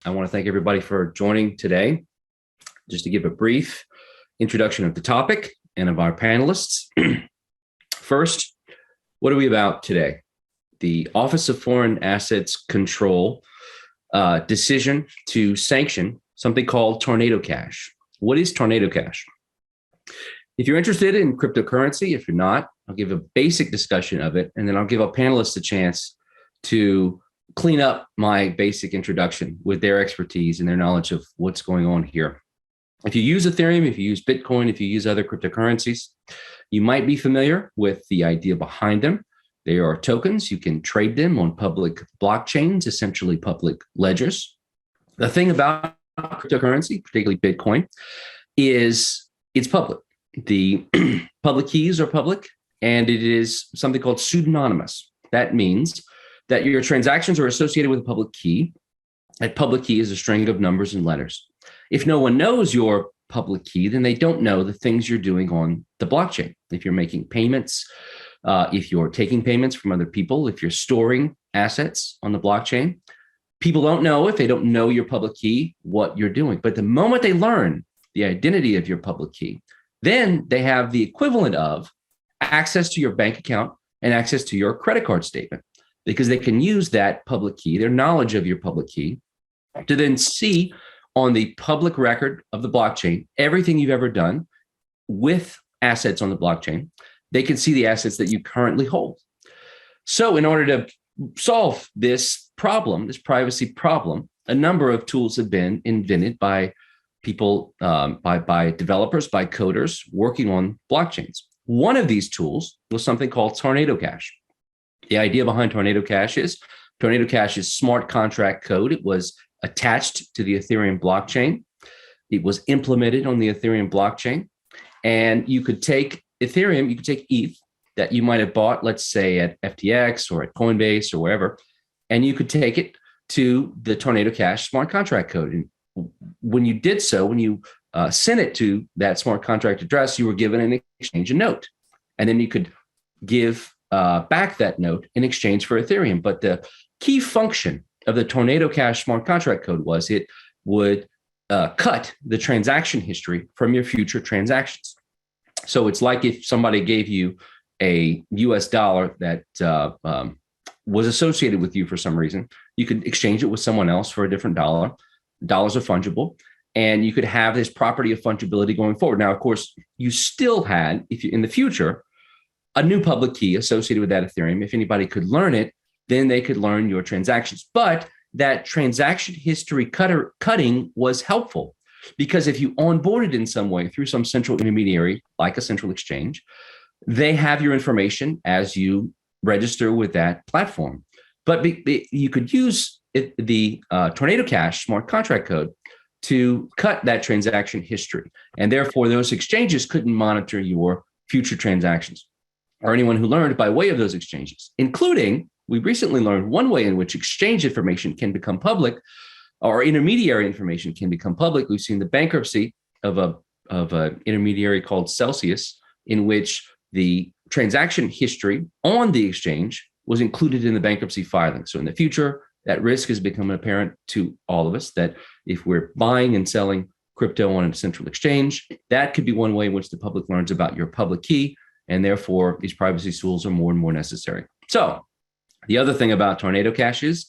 I want to thank everybody for joining today. Just to give a brief introduction of the topic and of our panelists. First, what are we about today? The Office of Foreign Assets Control decision to sanction something called tornado cash. What is tornado cash? If you're interested in cryptocurrency, if you're not, I'll give a basic discussion of it, and then I'll give our panelists a chance to clean up my basic introduction with their expertise and their knowledge of what's going on here. If you use Ethereum, if you use Bitcoin, if you use other cryptocurrencies, you might be familiar with the idea behind them. They are tokens. You can trade them on public blockchains, essentially public ledgers. The thing about cryptocurrency, particularly Bitcoin, is it's public. The public keys are public, and it is something called pseudonymous. That means that your transactions are associated with a public key. That public key is a string of numbers and letters. If no one knows your public key, then they don't know the things you're doing on the blockchain. If you're making payments, if you're taking payments from other people, if you're storing assets on the blockchain, people don't know, if they don't know your public key, what you're doing. But the moment they learn the identity of your public key, then they have the equivalent of access to your bank account and access to your credit card statement, because they can use that public key, their knowledge of your public key, to then see on the public record of the blockchain everything you've ever done with assets on the blockchain. They can see the assets that you currently hold. So in order to solve this problem, this privacy problem, a number of tools have been invented by people, by developers, by coders working on blockchains. One of these tools was something called tornado cash. The idea behind tornado cash is smart contract code. It was attached to the Ethereum blockchain. It was implemented on the Ethereum blockchain. And you could take Ethereum, you could take ETH that you might have bought, let's say at FTX or at Coinbase or wherever, and you could take it to the tornado cash smart contract code. And when you did so, when you sent it to that smart contract address, you were given in exchange a note. And then you could give back that note in exchange for Ethereum. But the key function of the tornado cash smart contract code was it would cut the transaction history from your future transactions. So it's like if somebody gave you a US dollar that was associated with you for some reason, you could exchange it with someone else for a different dollar. Dollars are fungible, and you could have this property of fungibility going forward. Now, of course, you still had, if you in the future, a new public key associated with that Ethereum. If anybody could learn it, then they could learn your transactions. But that transaction history cutting was helpful, because if you onboarded in some way through some central intermediary, like a central exchange, they have your information as you register with that platform. But you could use the Tornado Cash smart contract code to cut that transaction history. And therefore, those exchanges couldn't monitor your future transactions or anyone who learned by way of those exchanges, including, we recently learned one way in which exchange information can become public, or intermediary information can become public. We've seen the bankruptcy of an intermediary called Celsius, in which the transaction history on the exchange was included in the bankruptcy filing. So in the future, that risk has become apparent to all of us, that if we're buying and selling crypto on a central exchange, that could be one way in which the public learns about your public key, and therefore these privacy tools are more and more necessary. So the other thing about Tornado Cash is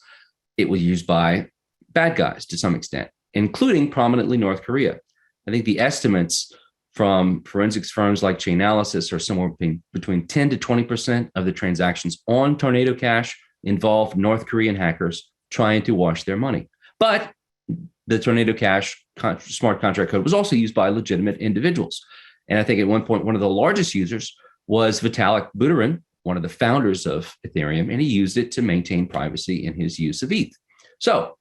it was used by bad guys to some extent, including prominently North Korea. I think the estimates from forensics firms like Chainalysis are somewhere between 10 to 20% of the transactions on Tornado Cash involve North Korean hackers trying to wash their money. But the Tornado Cash smart contract code was also used by legitimate individuals. And I think at one point, one of the largest users was Vitalik Buterin, one of the founders of Ethereum, and he used it to maintain privacy in his use of ETH. So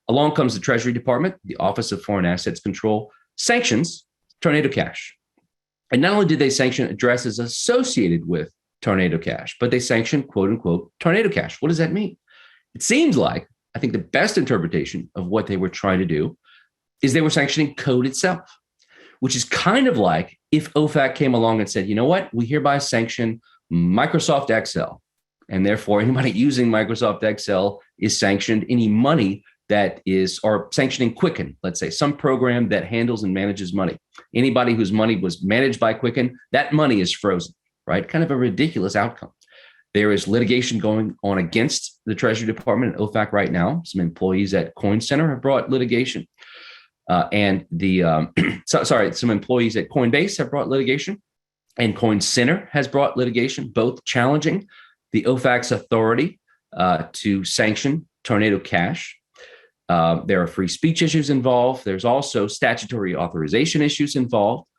along comes the Treasury Department, the Office of Foreign Assets Control, sanctions Tornado Cash. And not only did they sanction addresses associated with Tornado Cash, but they sanctioned, quote unquote, Tornado Cash. What does that mean? It seems like, I think the best interpretation of what they were trying to do is they were sanctioning code itself, which is kind of like if OFAC came along and said, you know what, we hereby sanction Microsoft Excel, and therefore anybody using Microsoft Excel is sanctioned. Any money that is, or sanctioning Quicken, let's say, some program that handles and manages money. Anybody whose money was managed by Quicken, that money is frozen, right? Kind of a ridiculous outcome. There is litigation going on against the Treasury Department and OFAC right now. Some employees at Coin Center have brought litigation. Some employees at Coinbase have brought litigation, and Coin Center has brought litigation, both challenging the OFAC's authority to sanction Tornado Cash. There are free speech issues involved. There's also statutory authorization issues involved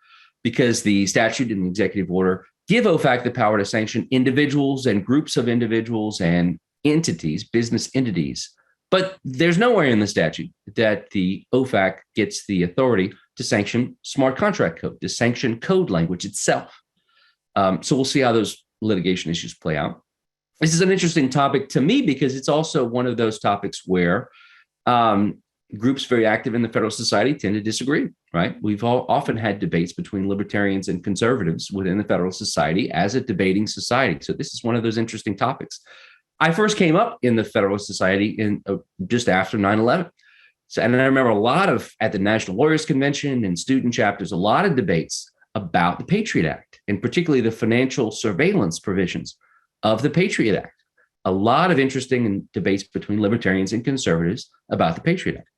because the statute and the executive order give OFAC the power to sanction individuals and groups of individuals and entities, business entities. But there's nowhere in the statute that the OFAC gets the authority to sanction smart contract code, to sanction code language itself. So we'll see how those litigation issues play out. This is an interesting topic to me because it's also one of those topics where groups very active in the Federalist Society tend to disagree, right? We've often had debates between libertarians and conservatives within the Federalist Society as a debating society. So this is one of those interesting topics. I first came up in the Federalist Society in just after 9/11. So, and I remember a lot of, at the National Lawyers Convention and student chapters, a lot of debates about the Patriot Act, and particularly the financial surveillance provisions of the Patriot Act. A lot of interesting debates between libertarians and conservatives about the Patriot Act.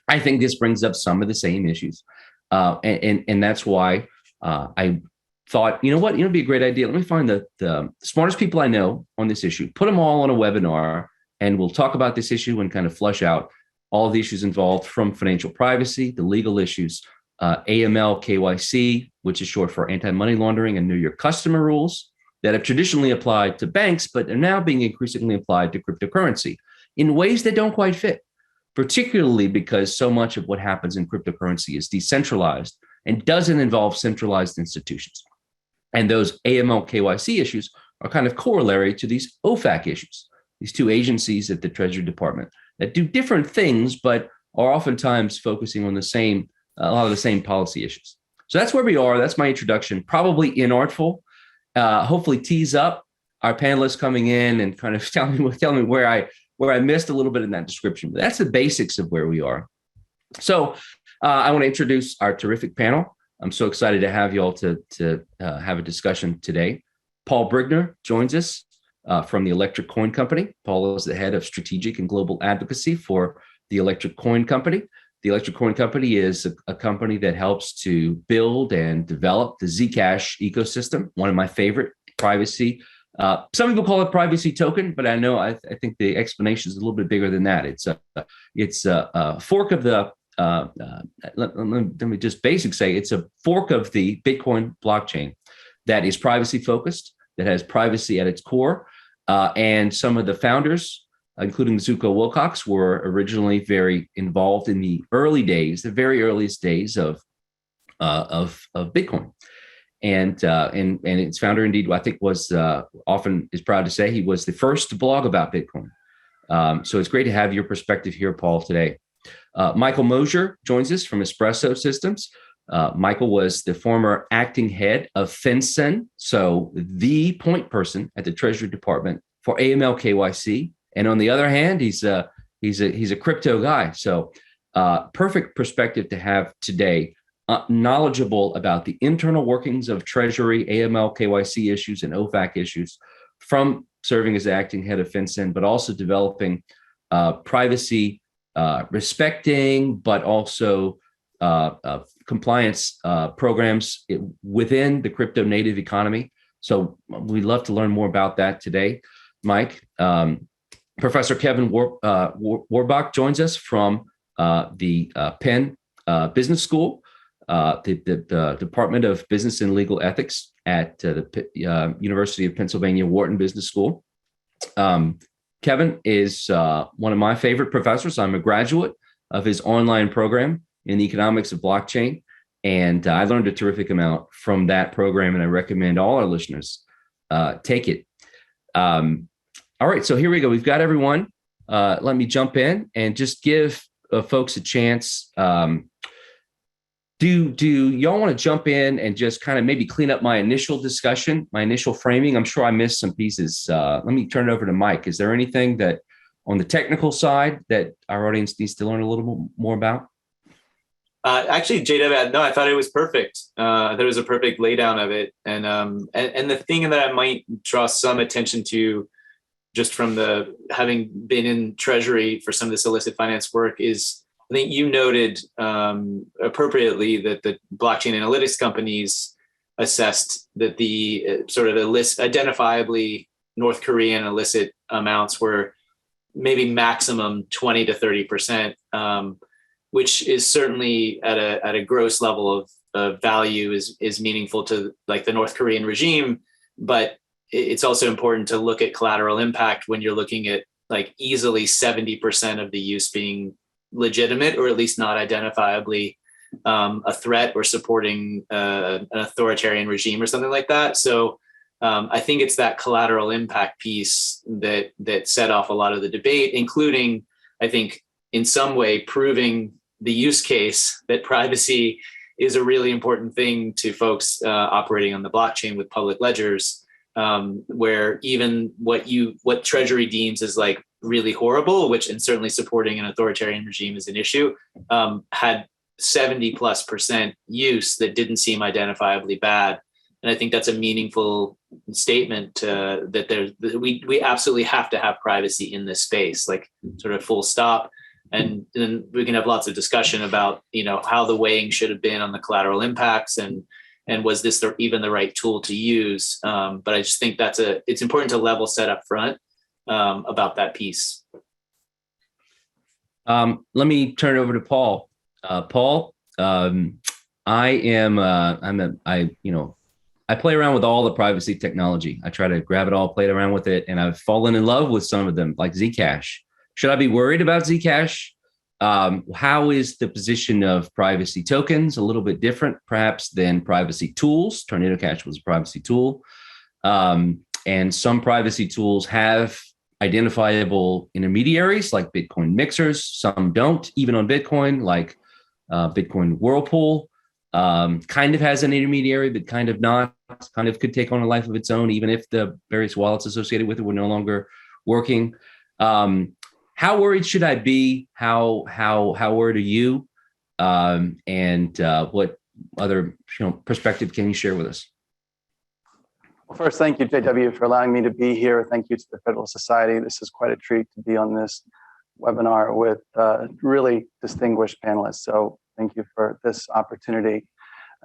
I think this brings up some of the same issues. And that's why I thought, it'd be a great idea. Let me find the smartest people I know on this issue, put them all on a webinar, and we'll talk about this issue and kind of flush out all the issues involved, from financial privacy, the legal issues, AML, KYC, which is short for anti-money laundering, and know your customer rules that have traditionally applied to banks, but are now being increasingly applied to cryptocurrency in ways that don't quite fit, particularly because so much of what happens in cryptocurrency is decentralized and doesn't involve centralized institutions. And those AML, KYC issues are kind of corollary to these OFAC issues, these two agencies at the Treasury Department that do different things, but are oftentimes focusing on a lot of the same policy issues. So that's where we are. That's my introduction, probably inartful. Hopefully tease up our panelists coming in and kind of tell me where I missed a little bit in that description. But that's the basics of where we are. So I want to introduce our terrific panel. I'm so excited to have you all to have a discussion today. Paul Brigner joins us from the Electric Coin Company. Paul is the head of strategic and global advocacy for the Electric Coin Company. The Electric Coin Company is a company that helps to build and develop the Zcash ecosystem, one of my favorite privacy. Some people call it privacy token, but I think the explanation is a little bit bigger than that. It's a fork of the, let me just basic say, it's a fork of the Bitcoin blockchain that is privacy focused, that has privacy at its core. And some of the founders, including Zuko Wilcox, were originally very involved in the early days, the very earliest days of Bitcoin. And its founder, indeed, I think was often is proud to say he was the first to blog about Bitcoin. So it's great to have your perspective here, Paul, today. Michael Mosier joins us from Espresso Systems. Michael was the former acting head of FinCEN, so the point person at the Treasury Department for AML KYC. And on the other hand, he's a crypto guy. So perfect perspective to have today, knowledgeable about the internal workings of Treasury, AML, KYC issues, and OFAC issues, from serving as acting head of FinCEN, but also developing privacy respecting, but also compliance programs within the crypto native economy. So we'd love to learn more about that today, Mike. Professor Kevin Warbach joins us from the Penn Business School, the Department of Business and Legal Ethics at the University of Pennsylvania Wharton Business School. Kevin is one of my favorite professors. I'm a graduate of his online program in the economics of blockchain, and I learned a terrific amount from that program, and I recommend all our listeners take it. All right, so here we go. We've got everyone. Let me jump in and just give folks a chance. Do y'all want to jump in and just kind of maybe clean up my initial discussion, my initial framing? I'm sure I missed some pieces. Let me turn it over to Mike. Is there anything that on the technical side that our audience needs to learn a little more about? Actually, JW, no, I thought it was perfect. I thought it was a perfect laydown of it. And the thing that I might draw some attention to, just from the having been in Treasury for some of this illicit finance work, is I think you noted appropriately that the blockchain analytics companies assessed that the sort of identifiably North Korean illicit amounts were maybe maximum 20 to 30%, which is certainly at a gross level of value is meaningful to like the North Korean regime. But it's also important to look at collateral impact when you're looking at like easily 70% of the use being legitimate, or at least not identifiably a threat or supporting an authoritarian regime or something like that. So I think it's that collateral impact piece that set off a lot of the debate, including, I think, in some way proving the use case that privacy is a really important thing to folks operating on the blockchain with public ledgers, where even what Treasury deems as like really horrible, which and certainly supporting an authoritarian regime is an issue, had 70+% use that didn't seem identifiably bad. And I think that's a meaningful statement that we absolutely have to have privacy in this space, like sort of full stop. And then we can have lots of discussion about, how the weighing should have been on the collateral impacts and was this even the right tool to use? But I just think it's important to level set up front about that piece. Let me turn it over to Paul. Paul, I play around with all the privacy technology. I try to grab it all, play around with it, and I've fallen in love with some of them, like Zcash. Should I be worried about Zcash? How is the position of privacy tokens? A little bit different, perhaps, than privacy tools. Tornado Cash was a privacy tool. And some privacy tools have identifiable intermediaries, like Bitcoin mixers. Some don't, even on Bitcoin, like Bitcoin Whirlpool. Kind of has an intermediary, but kind of not. Kind of could take on a life of its own, even if the various wallets associated with it were no longer working. How worried should I be? How worried are you? And what other perspective can you share with us? Well, first, thank you, JW, for allowing me to be here. Thank you to the Federalist Society. This is quite a treat to be on this webinar with really distinguished panelists. So thank you for this opportunity.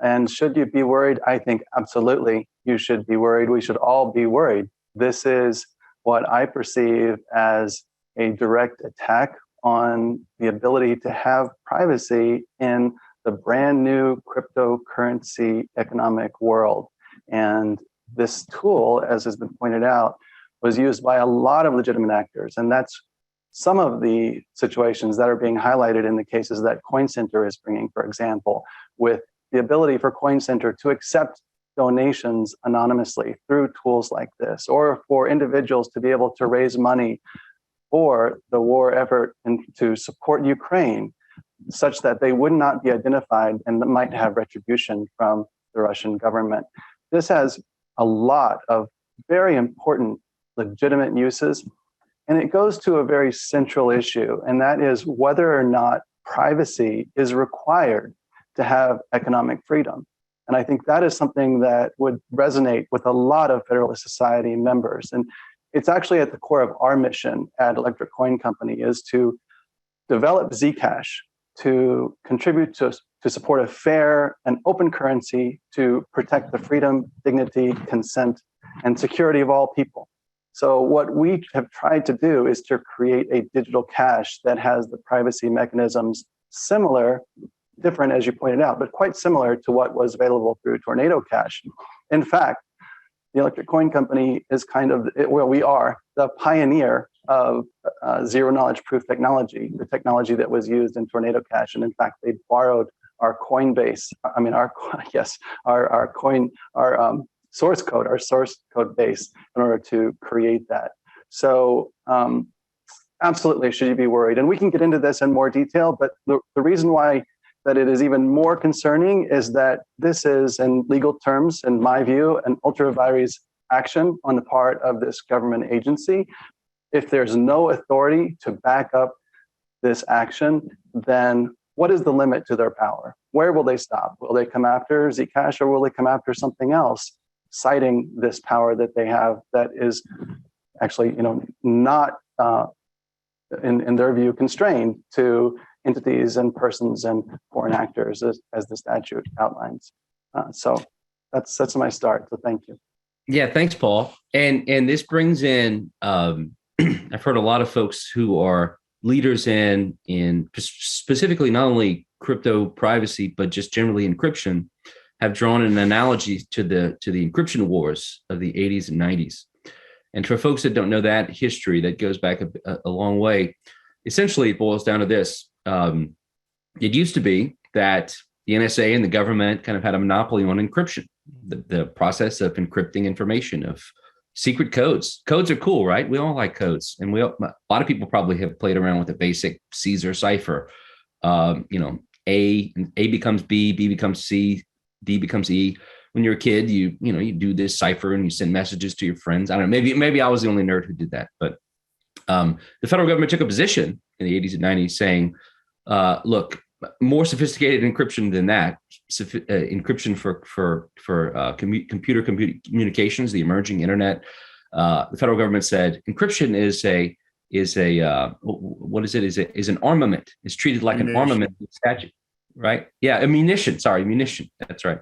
And should you be worried? I think absolutely you should be worried. We should all be worried. This is what I perceive as a direct attack on the ability to have privacy in the brand new cryptocurrency economic world. And this tool, as has been pointed out, was used by a lot of legitimate actors. And that's some of the situations that are being highlighted in the cases that CoinCenter is bringing, for example, with the ability for CoinCenter to accept donations anonymously through tools like this, or for individuals to be able to raise money for the war effort and to support Ukraine, such that they would not be identified and might have retribution from the Russian government. This has a lot of very important legitimate uses, and it goes to a very central issue, and that is whether or not privacy is required to have economic freedom. And I think that is something that would resonate with a lot of Federalist Society members. And it's actually at the core of our mission at Electric Coin Company, is to develop Zcash to contribute to support a fair and open currency to protect the freedom, dignity, consent, and security of all people. So what we have tried to do is to create a digital cash that has the privacy mechanisms similar, different as you pointed out, but quite similar to what was available through Tornado Cash. In fact, the Electric Coin Company is we are the pioneer of zero knowledge proof technology, the technology that was used in Tornado Cash. And in fact, they borrowed our Coinbase, our source code base in order to create that. So absolutely, should you be worried? And we can get into this in more detail, but the reason why that it is even more concerning is that this is, in legal terms, in my view, an ultra vires action on the part of this government agency if there's no authority to back up this action, then what is the limit to their power? Where will they stop? Will they come after Zcash, or will they come after something else, citing this power that they have that is actually, not in their view constrained to entities and persons and foreign actors as the statute outlines. So that's my start. So thank you. Yeah, thanks, Paul. And this brings in, I've heard a lot of folks who are leaders in specifically not only crypto privacy, but just generally encryption, have drawn an analogy to the encryption wars of the 80s and 90s. And for folks that don't know that history, that goes back a long way. Essentially, it boils down to this. It used to be that the NSA and the government kind of had a monopoly on encryption, the process of encrypting information, of secret codes. Codes are cool, right? We all like codes. And a lot of people probably have played around with the basic Caesar cipher. A becomes B becomes C, D becomes E. When you're a kid, you do this cipher and you send messages to your friends. I don't know, maybe I was the only nerd who did that. But the federal government took a position in the 80s and 90s saying, look, more sophisticated encryption than that, encryption for computer communications, the emerging internet. The federal government said encryption is an armament. It's treated like an armament statute, right? Yeah, munition. That's right.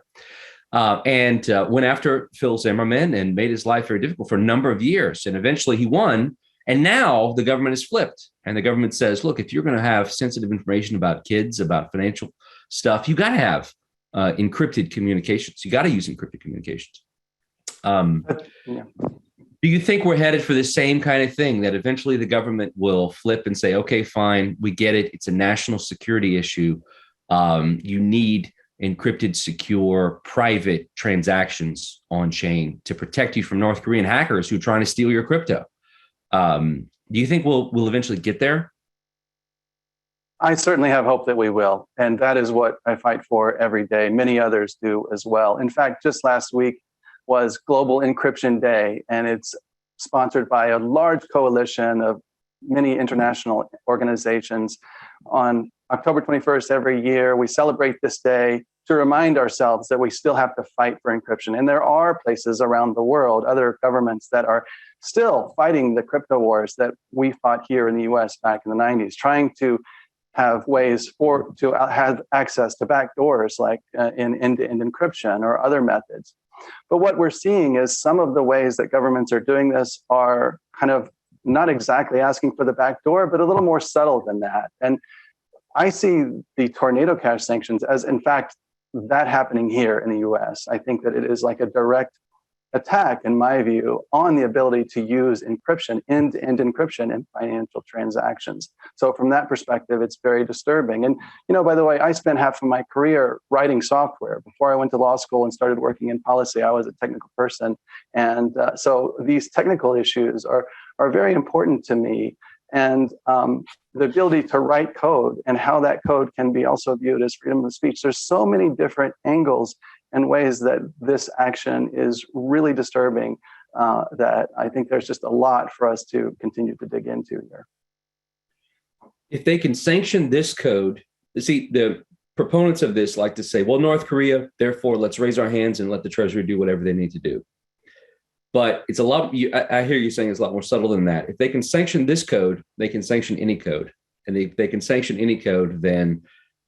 And went after Phil Zimmerman and made his life very difficult for a number of years. And eventually he won. And now the government is flipped. And the government says, look, if you're going to have sensitive information about kids, about financial stuff, you got to have encrypted communications. You got to use encrypted communications. Do you think we're headed for the same kind of thing, that eventually the government will flip and say, okay, fine, we get it. It's a national security issue. You need encrypted, secure, private transactions on chain to protect you from North Korean hackers who are trying to steal your crypto. Do you think we'll eventually get there? I certainly have hope that we will. And that is what I fight for every day. Many others do as well. In fact, just last week was Global Encryption Day, and it's sponsored by a large coalition of many international organizations. On October 21st every year, we celebrate this day to remind ourselves that we still have to fight for encryption. And there are places around the world, other governments that are still fighting the crypto wars that we fought here in the US back in the 90s, trying to have ways to have access to backdoors like in end-to-end encryption or other methods. But what we're seeing is some of the ways that governments are doing this are kind of not exactly asking for the backdoor, but a little more subtle than that. And I see the Tornado Cash sanctions as, in fact, that happening here in the US. I think that it is like a direct attack, in my view, on the ability to use encryption, end-to-end encryption in financial transactions. So from that perspective, it's very disturbing. And, by the way, I spent half of my career writing software. Before I went to law school and started working in policy, I was a technical person. And so these technical issues are very important to me. And the ability to write code and how that code can be also viewed as freedom of speech. There's so many different angles and ways that this action is really disturbing that I think there's just a lot for us to continue to dig into here. If they can sanction this code, see, the proponents of this like to say, well, North Korea, therefore, let's raise our hands and let the Treasury do whatever they need to do. But it's a lot. I hear you saying it's a lot more subtle than that. If they can sanction this code, they can sanction any code. And if they can sanction any code, then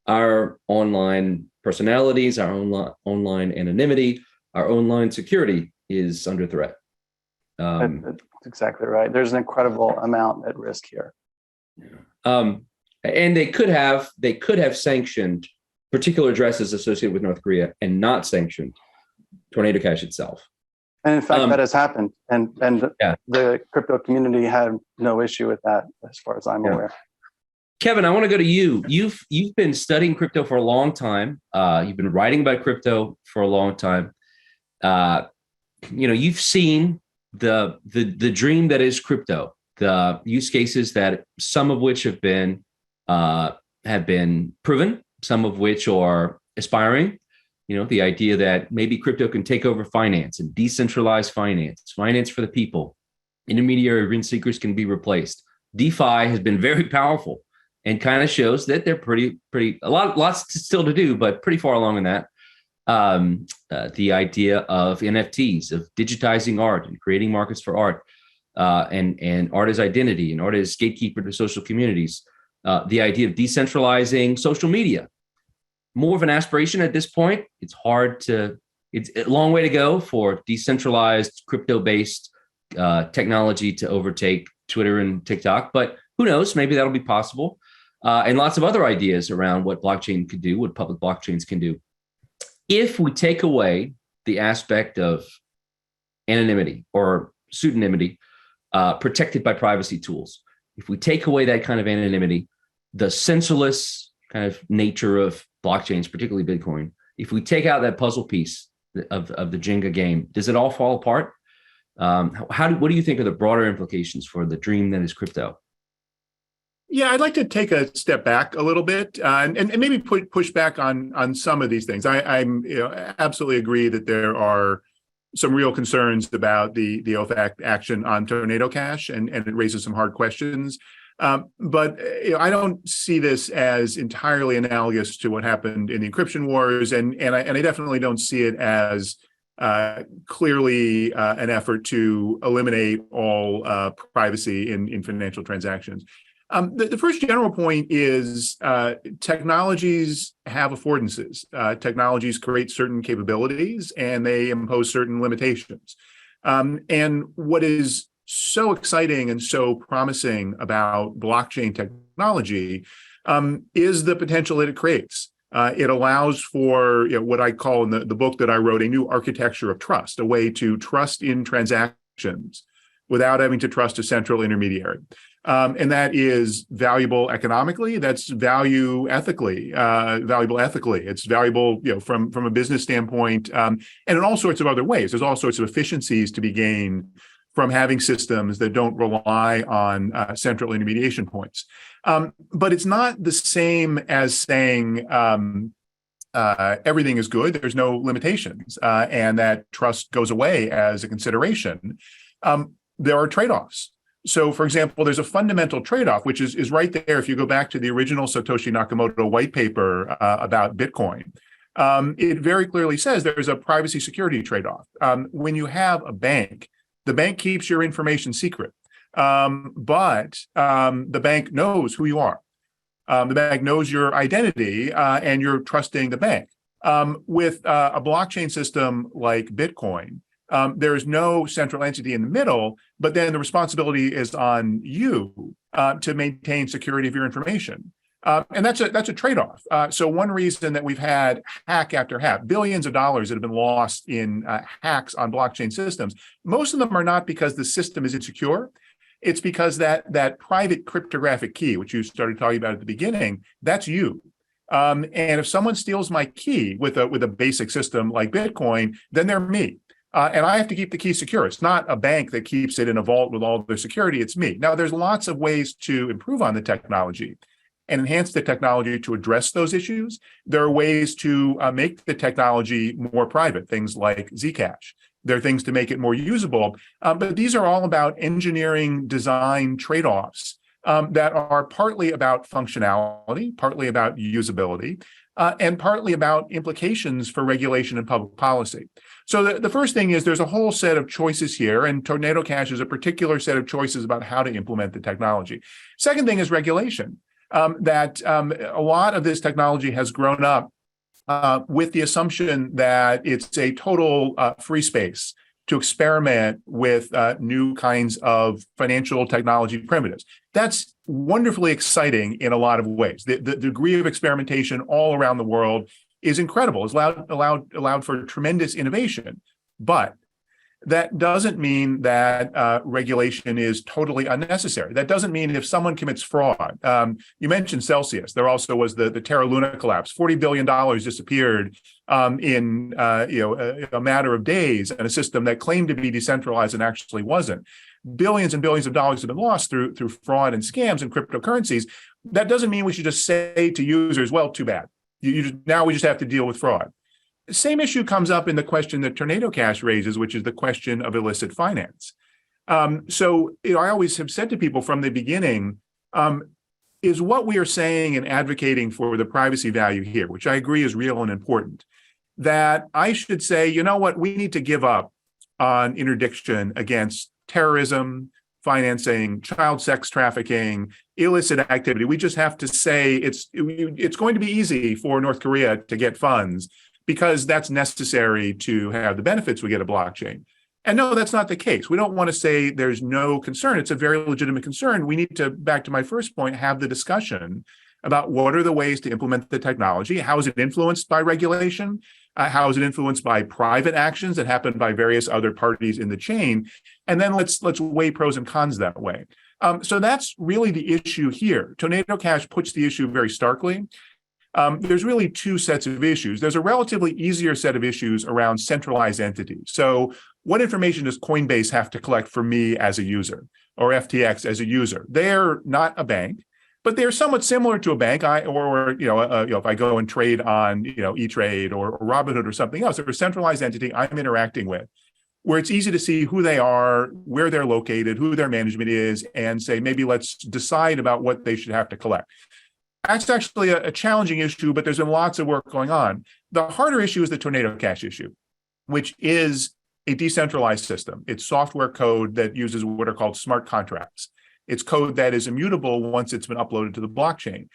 our online personalities, our online anonymity, our online security is under threat. That's exactly right. There's an incredible amount at risk here. And they could have sanctioned particular addresses associated with North Korea and not sanctioned Tornado Cash itself. And in fact, that has happened. And the crypto community had no issue with that, as far as I'm aware. Kevin, I want to go to you. You've been studying crypto for a long time. You've been writing about crypto for a long time. You've seen the dream that is crypto, the use cases that some of which have been proven, some of which are aspiring. The idea that maybe crypto can take over finance and decentralized finance for the people, Intermediary rent seekers can be replaced. DeFi has been very powerful and kind of shows that they're lots still to do, but pretty far along in that. The idea of NFTs, of digitizing art and creating markets for art, and art as identity, and art as gatekeeper to social communities. The idea of decentralizing social media, more of an aspiration at this point. It's a long way to go for decentralized crypto-based technology to overtake Twitter and TikTok, but who knows, maybe that'll be possible. And lots of other ideas around what blockchain could do, what public blockchains can do. If we take away the aspect of anonymity or pseudonymity protected by privacy tools, if we take away that kind of anonymity, the censorless kind of nature of blockchains, particularly Bitcoin, if we take out that puzzle piece of the Jenga game, does it all fall apart? What do you think are the broader implications for the dream that is crypto? Yeah, I'd like to take a step back a little bit and maybe push back on some of these things. I'm absolutely agree that there are some real concerns about the OFAC action on Tornado Cash, and it raises some hard questions. But I don't see this as entirely analogous to what happened in the encryption wars, and I definitely don't see it as clearly an effort to eliminate all privacy in financial transactions. The first general point is technologies have affordances. Technologies create certain capabilities and they impose certain limitations. And what is so exciting and so promising about blockchain technology is the potential that it creates. It allows for what I call in the book that I wrote, a new architecture of trust, a way to trust in transactions without having to trust a central intermediary. And that is valuable economically. That's valuable ethically. It's valuable, from a business standpoint, and in all sorts of other ways. There's all sorts of efficiencies to be gained from having systems that don't rely on central intermediation points. But it's not the same as saying everything is good. There's no limitations, and that trust goes away as a consideration. There are trade-offs. So, for example, there's a fundamental trade-off, which is right there. If you go back to the original Satoshi Nakamoto white paper about Bitcoin, it very clearly says there's a privacy security trade-off. When you have a bank, the bank keeps your information secret, but the bank knows who you are. The bank knows your identity, and you're trusting the bank. With a blockchain system like Bitcoin, there is no central entity in the middle, but then the responsibility is on you to maintain security of your information. And that's a trade-off. So one reason that we've had hack after hack, billions of dollars that have been lost in hacks on blockchain systems, most of them are not because the system is insecure. It's because that private cryptographic key, which you started talking about at the beginning, that's you. And if someone steals my key with a basic system like Bitcoin, then they're me. And I have to keep the key secure. It's not a bank that keeps it in a vault with all their security. It's me. Now, there's lots of ways to improve on the technology and enhance the technology to address those issues. There are ways to make the technology more private, things like Zcash. There are things to make it more usable. But these are all about engineering design trade-offs that are partly about functionality, partly about usability, and partly about implications for regulation and public policy. So the first thing is there's a whole set of choices here, and Tornado Cash is a particular set of choices about how to implement the technology. Second thing is regulation. That a lot of this technology has grown up with the assumption that it's a total free space to experiment with new kinds of financial technology primitives. That's wonderfully exciting in a lot of ways. The degree of experimentation all around the world is incredible. It's allowed for tremendous innovation, but that doesn't mean that regulation is totally unnecessary. That doesn't mean if someone commits fraud. You mentioned Celsius. There also was the Terra Luna collapse. $40 billion disappeared in a matter of days, and a system that claimed to be decentralized and actually wasn't. Billions and billions of dollars have been lost through fraud and scams and cryptocurrencies. That doesn't mean we should just say to users, well, too bad. Now we just have to deal with fraud. Same issue comes up in the question that Tornado Cash raises, which is the question of illicit finance. So I always have said to people from the beginning, is what we are saying and advocating for the privacy value here, which I agree is real and important, that I should say, you know what, we need to give up on interdiction against terrorism, financing, child sex trafficking, illicit activity. We just have to say it's going to be easy for North Korea to get funds because that's necessary to have the benefits we get of blockchain. And no, that's not the case. We don't want to say there's no concern. It's a very legitimate concern. We need to, back to my first point, have the discussion about what are the ways to implement the technology. How is it influenced by regulation? How is it influenced by private actions that happen by various other parties in the chain? And then let's weigh pros and cons that way. So that's really the issue here. Tornado Cash puts the issue very starkly. There's really two sets of issues. There's a relatively easier set of issues around centralized entities. So what information does Coinbase have to collect for me as a user, or FTX as a user? They're not a bank, but they're somewhat similar to a bank. If I go and trade on E-Trade or Robinhood or something else, they're a centralized entity I'm interacting with, where it's easy to see who they are, where they're located, who their management is, and say maybe let's decide about what they should have to collect. That's actually a challenging issue, but there's been lots of work going on. The harder issue is the Tornado Cash issue, which is a decentralized system. It's software code that uses what are called smart contracts. It's code that is immutable once it's been uploaded to the blockchain.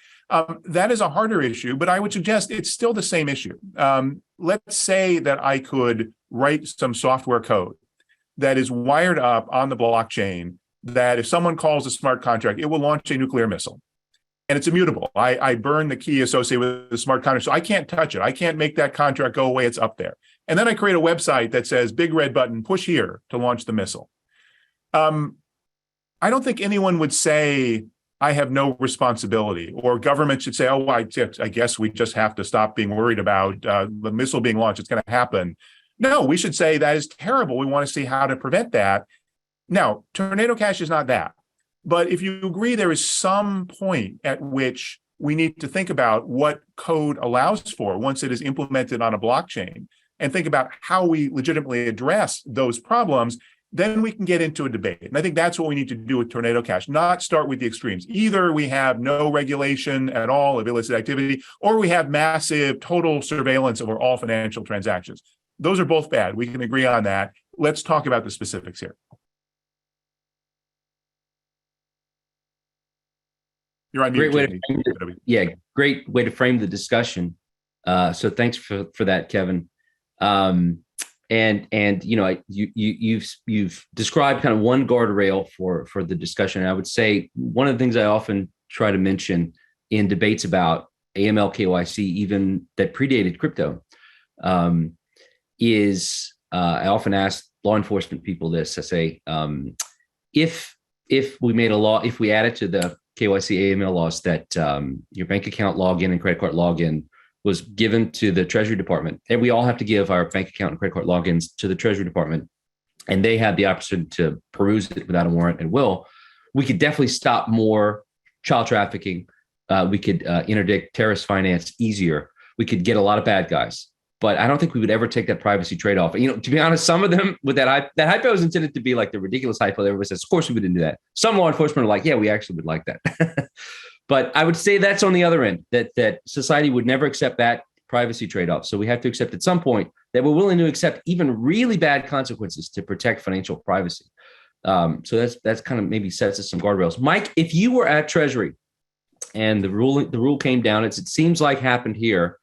That is a harder issue, but I would suggest it's still the same issue. Let's say that I could write some software code that is wired up on the blockchain that if someone calls a smart contract, it will launch a nuclear missile. And it's immutable. I burn the key associated with the smart contract, so I can't touch it. I can't make that contract go away. It's up there. And then I create a website that says, big red button, push here to launch the missile. I don't think anyone would say, I have no responsibility, or government should say, oh, I guess we just have to stop being worried about the missile being launched. It's going to happen. No, we should say that is terrible. We want to see how to prevent that. Now, Tornado Cash is not that. But if you agree there is some point at which we need to think about what code allows for once it is implemented on a blockchain and think about how we legitimately address those problems, then we can get into a debate. And I think that's what we need to do with Tornado Cash, not start with the extremes. Either we have no regulation at all of illicit activity, or we have massive total surveillance over all financial transactions. Those are both bad. We can agree on that. Let's talk about the specifics here. You're on mute, great way to frame the discussion. So thanks for that, Kevin. You've described kind of one guardrail for the discussion. And I would say one of the things I often try to mention in debates about AML KYC, even that predated crypto, is I often ask law enforcement people this. I say, if we made a law, if we added to the KYC AML laws that your bank account login and credit card login was given to the Treasury Department, and we all have to give our bank account and credit card logins to the Treasury Department, and they have the option to peruse it without a warrant and will, we could definitely stop more child trafficking. We could interdict terrorist finance easier. We could get a lot of bad guys. But I don't think we would ever take that privacy trade-off. To be honest, some of them with that hypo was intended to be like the ridiculous hypo that everybody says, of course we wouldn't do that. Some law enforcement are like, yeah, we actually would like that. But I would say that's on the other end, that society would never accept that privacy trade-off. So we have to accept at some point that we're willing to accept even really bad consequences to protect financial privacy. So that's kind of maybe sets us some guardrails. Mike, if you were at Treasury and the rule came down, it seems like happened here,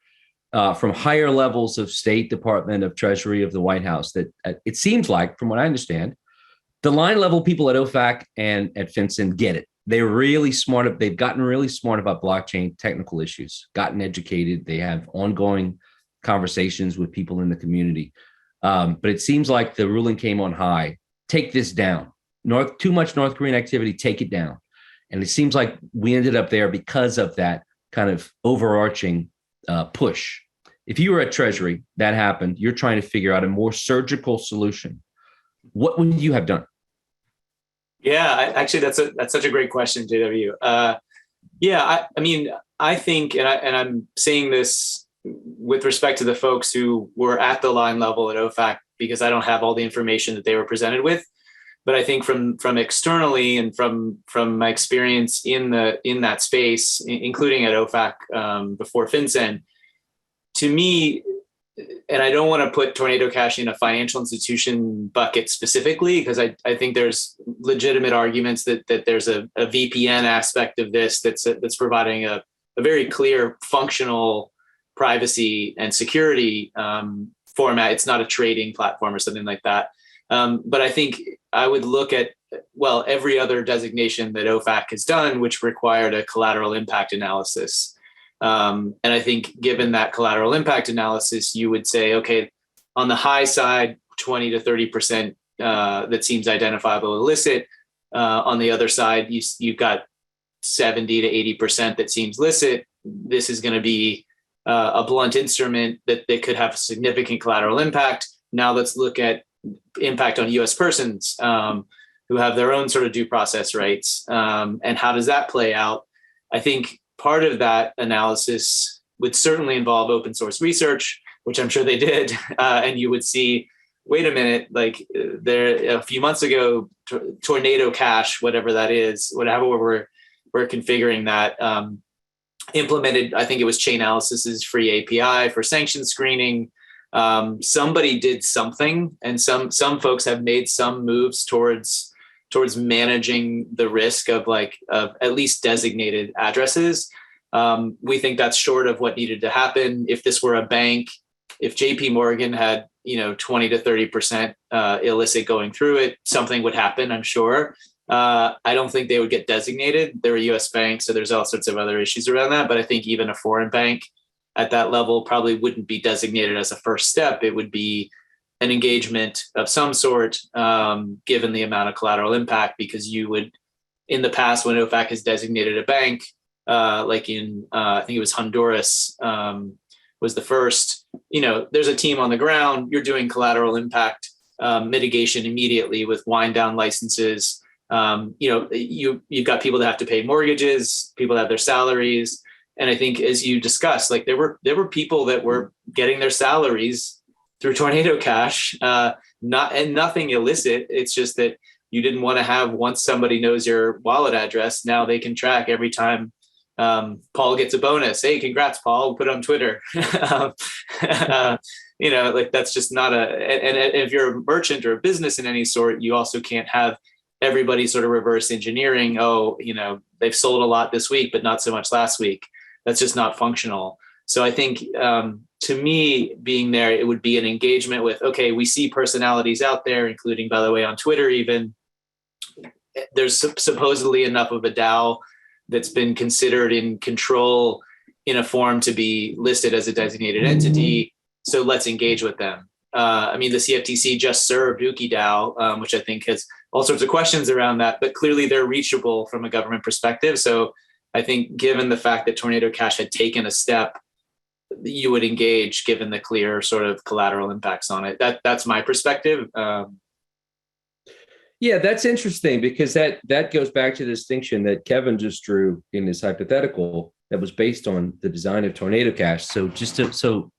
from higher levels of State Department, of Treasury, of the White House, that it seems like, from what I understand, the line level people at OFAC and at FinCEN get it. They're really smart. They've gotten really smart about blockchain technical issues, gotten educated. They have ongoing conversations with people in the community. But it seems like the ruling came on high. Take this down. Too much North Korean activity, take it down. And it seems like we ended up there because of that kind of overarching push. If you were at Treasury, that happened, you're trying to figure out a more surgical solution. What would you have done? Yeah, actually, that's such a great question, JW. I think, and I'm saying this with respect to the folks who were at the line level at OFAC, because I don't have all the information that they were presented with. But I think from externally and from my experience in that space, including at OFAC before FinCEN, to me, and I don't want to put Tornado Cash in a financial institution bucket specifically, because I think there's legitimate arguments that there's a VPN aspect of this that's providing a very clear functional privacy and security format. It's not a trading platform or something like that. But I think I would look at, well, every other designation that OFAC has done, which required a collateral impact analysis. And I think given that collateral impact analysis, you would say, okay, on the high side, 20 to 30% that seems identifiable illicit. On the other side, you've got 70 to 80% that seems licit. This is going to be a blunt instrument that could have significant collateral impact. Now let's look at impact on U.S. persons who have their own sort of due process rights. And how does that play out? I think part of that analysis would certainly involve open source research, which I'm sure they did. And you would see, wait a minute, like there a few months ago, Tornado Cash, whatever that is, whatever we're configuring that, implemented, I think it was Chainalysis' free API for sanction screening. Somebody did something, and some folks have made some moves towards managing the risk of at least designated addresses. We think that's short of what needed to happen. If this were a bank, if JP Morgan had 20 to 30% illicit going through it, something would happen, I'm sure. I don't think they would get designated. They're a US bank, so there's all sorts of other issues around that. But I think even a foreign bank at that level probably wouldn't be designated as a first step. It would be an engagement of some sort, given the amount of collateral impact, because you would, in the past, when OFAC has designated a bank, like in, I think it was Honduras, was the first, there's a team on the ground, you're doing collateral impact mitigation immediately with wind down licenses. You've got people that have to pay mortgages, people that have their salaries. And I think, as you discussed, like there were people that were getting their salaries through Tornado Cash, nothing illicit. It's just that you didn't want to have, once somebody knows your wallet address, now they can track every time Paul gets a bonus. Hey, congrats, Paul. We'll put it on Twitter. That's just not and if you're a merchant or a business in any sort, you also can't have everybody sort of reverse engineering. Oh, they've sold a lot this week, but not so much last week. That's just not functional. So I think, to me, being there, it would be an engagement with, okay, we see personalities out there, including, by the way, on Twitter even. There's supposedly enough of a DAO that's been considered in control in a form to be listed as a designated entity. So let's engage with them. The CFTC just served UkiDAO, which I think has all sorts of questions around that, but clearly they're reachable from a government perspective. So I think given the fact that Tornado Cash had taken a step, you would engage given the clear sort of collateral impacts on it. That's my perspective. Yeah, that's interesting, because that goes back to the distinction that Kevin just drew in his hypothetical that was based on the design of Tornado Cash. So just so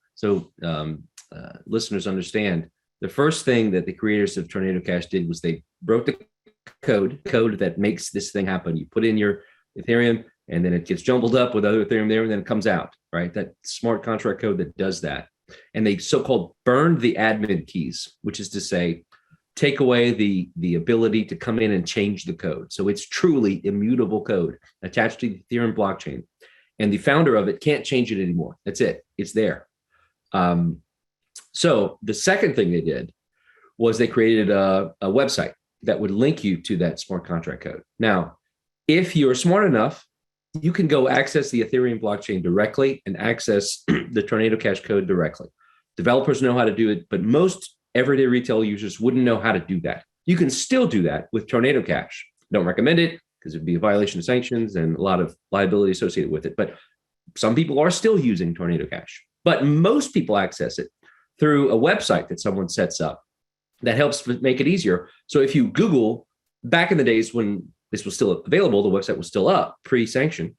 listeners understand, the first thing that the creators of Tornado Cash did was they wrote the code that makes this thing happen. You put in your Ethereum, and then it gets jumbled up with other Ethereum there, and then it comes out, right? That smart contract code that does that. And they so-called burned the admin keys, which is to say, take away the ability to come in and change the code. So it's truly immutable code attached to the Ethereum blockchain. And the founder of it can't change it anymore. That's it. It's there. So the second thing they did was they created a website that would link you to that smart contract code. Now, if you're smart enough, you can go access the Ethereum blockchain directly and access the Tornado Cash code directly. Developers know how to do it, but most everyday retail users wouldn't know how to do that. You can still do that with Tornado Cash. Don't recommend it because it'd be a violation of sanctions and a lot of liability associated with it. But some people are still using Tornado Cash. But most people access it through a website that someone sets up that helps make it easier. So if you Google, back in the days when this was still available, the website was still up, pre-sanction.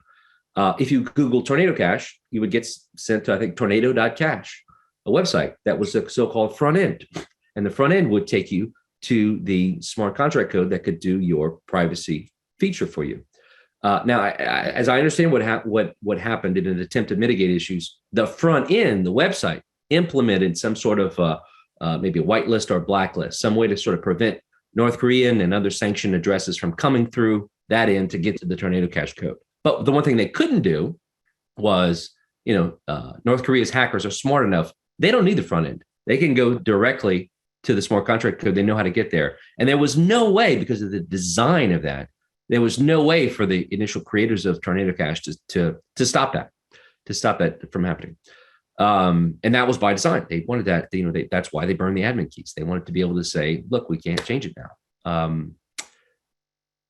If you Google Tornado Cash, you would get sent to, I think, tornado.cash, a website that was a so-called front end. And the front end would take you to the smart contract code that could do your privacy feature for you. Now, as I understand what happened in an attempt to mitigate issues, the front end, the website, implemented some sort of maybe a whitelist or a blacklist, some way to sort of prevent North Korean and other sanctioned addresses from coming through that end to get to the Tornado Cash code. But the one thing they couldn't do was, North Korea's hackers are smart enough. They don't need the front end. They can go directly to the smart contract code. They know how to get there. And there was no way, because of the design of that, there was no way for the initial creators of Tornado Cash to stop that from happening. And that was by design. They wanted that, that's why they burned the admin keys. They wanted to be able to say, look, we can't change it now.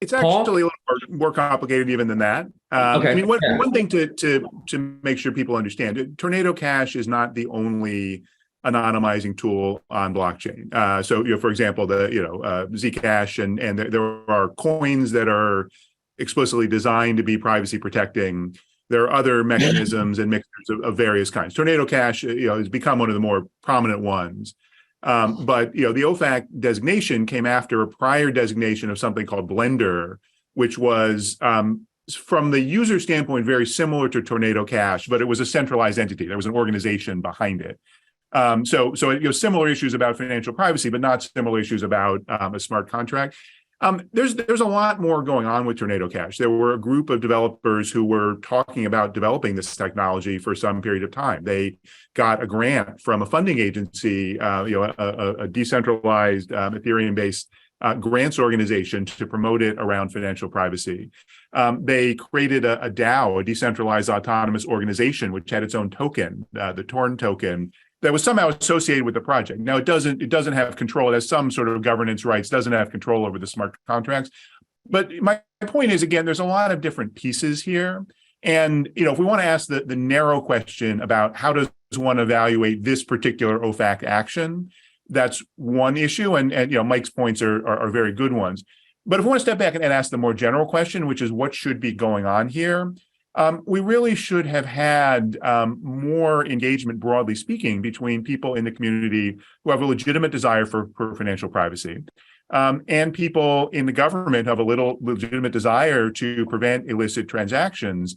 It's actually a little more complicated even than that. Okay. I mean, one thing to make sure people understand, Tornado Cash is not the only anonymizing tool on blockchain. So, for example, the Zcash and there are coins that are explicitly designed to be privacy protecting. There are other mechanisms and mixtures of various kinds. Tornado Cash, has become one of the more prominent ones. But the OFAC designation came after a prior designation of something called Blender, which was from the user standpoint very similar to Tornado Cash, but it was a centralized entity. There was an organization behind it. So similar issues about financial privacy, but not similar issues about a smart contract. There's a lot more going on with Tornado Cash. There were a group of developers who were talking about developing this technology for some period of time. They got a grant from a funding agency, a decentralized Ethereum-based grants organization to promote it around financial privacy. They created a DAO, a decentralized autonomous organization, which had its own token, the Torn token, that was somehow associated with the project. Now, it doesn't have control. It has some sort of governance rights, doesn't have control over the smart contracts. But my point is, again, there's a lot of different pieces here. And, if we want to ask the narrow question about how does one evaluate this particular OFAC action, that's one issue. And Mike's points are very good ones. But if we want to step back and ask the more general question, which is what should be going on here, we really should have had more engagement, broadly speaking, between people in the community who have a legitimate desire for financial privacy and people in the government who have a little legitimate desire to prevent illicit transactions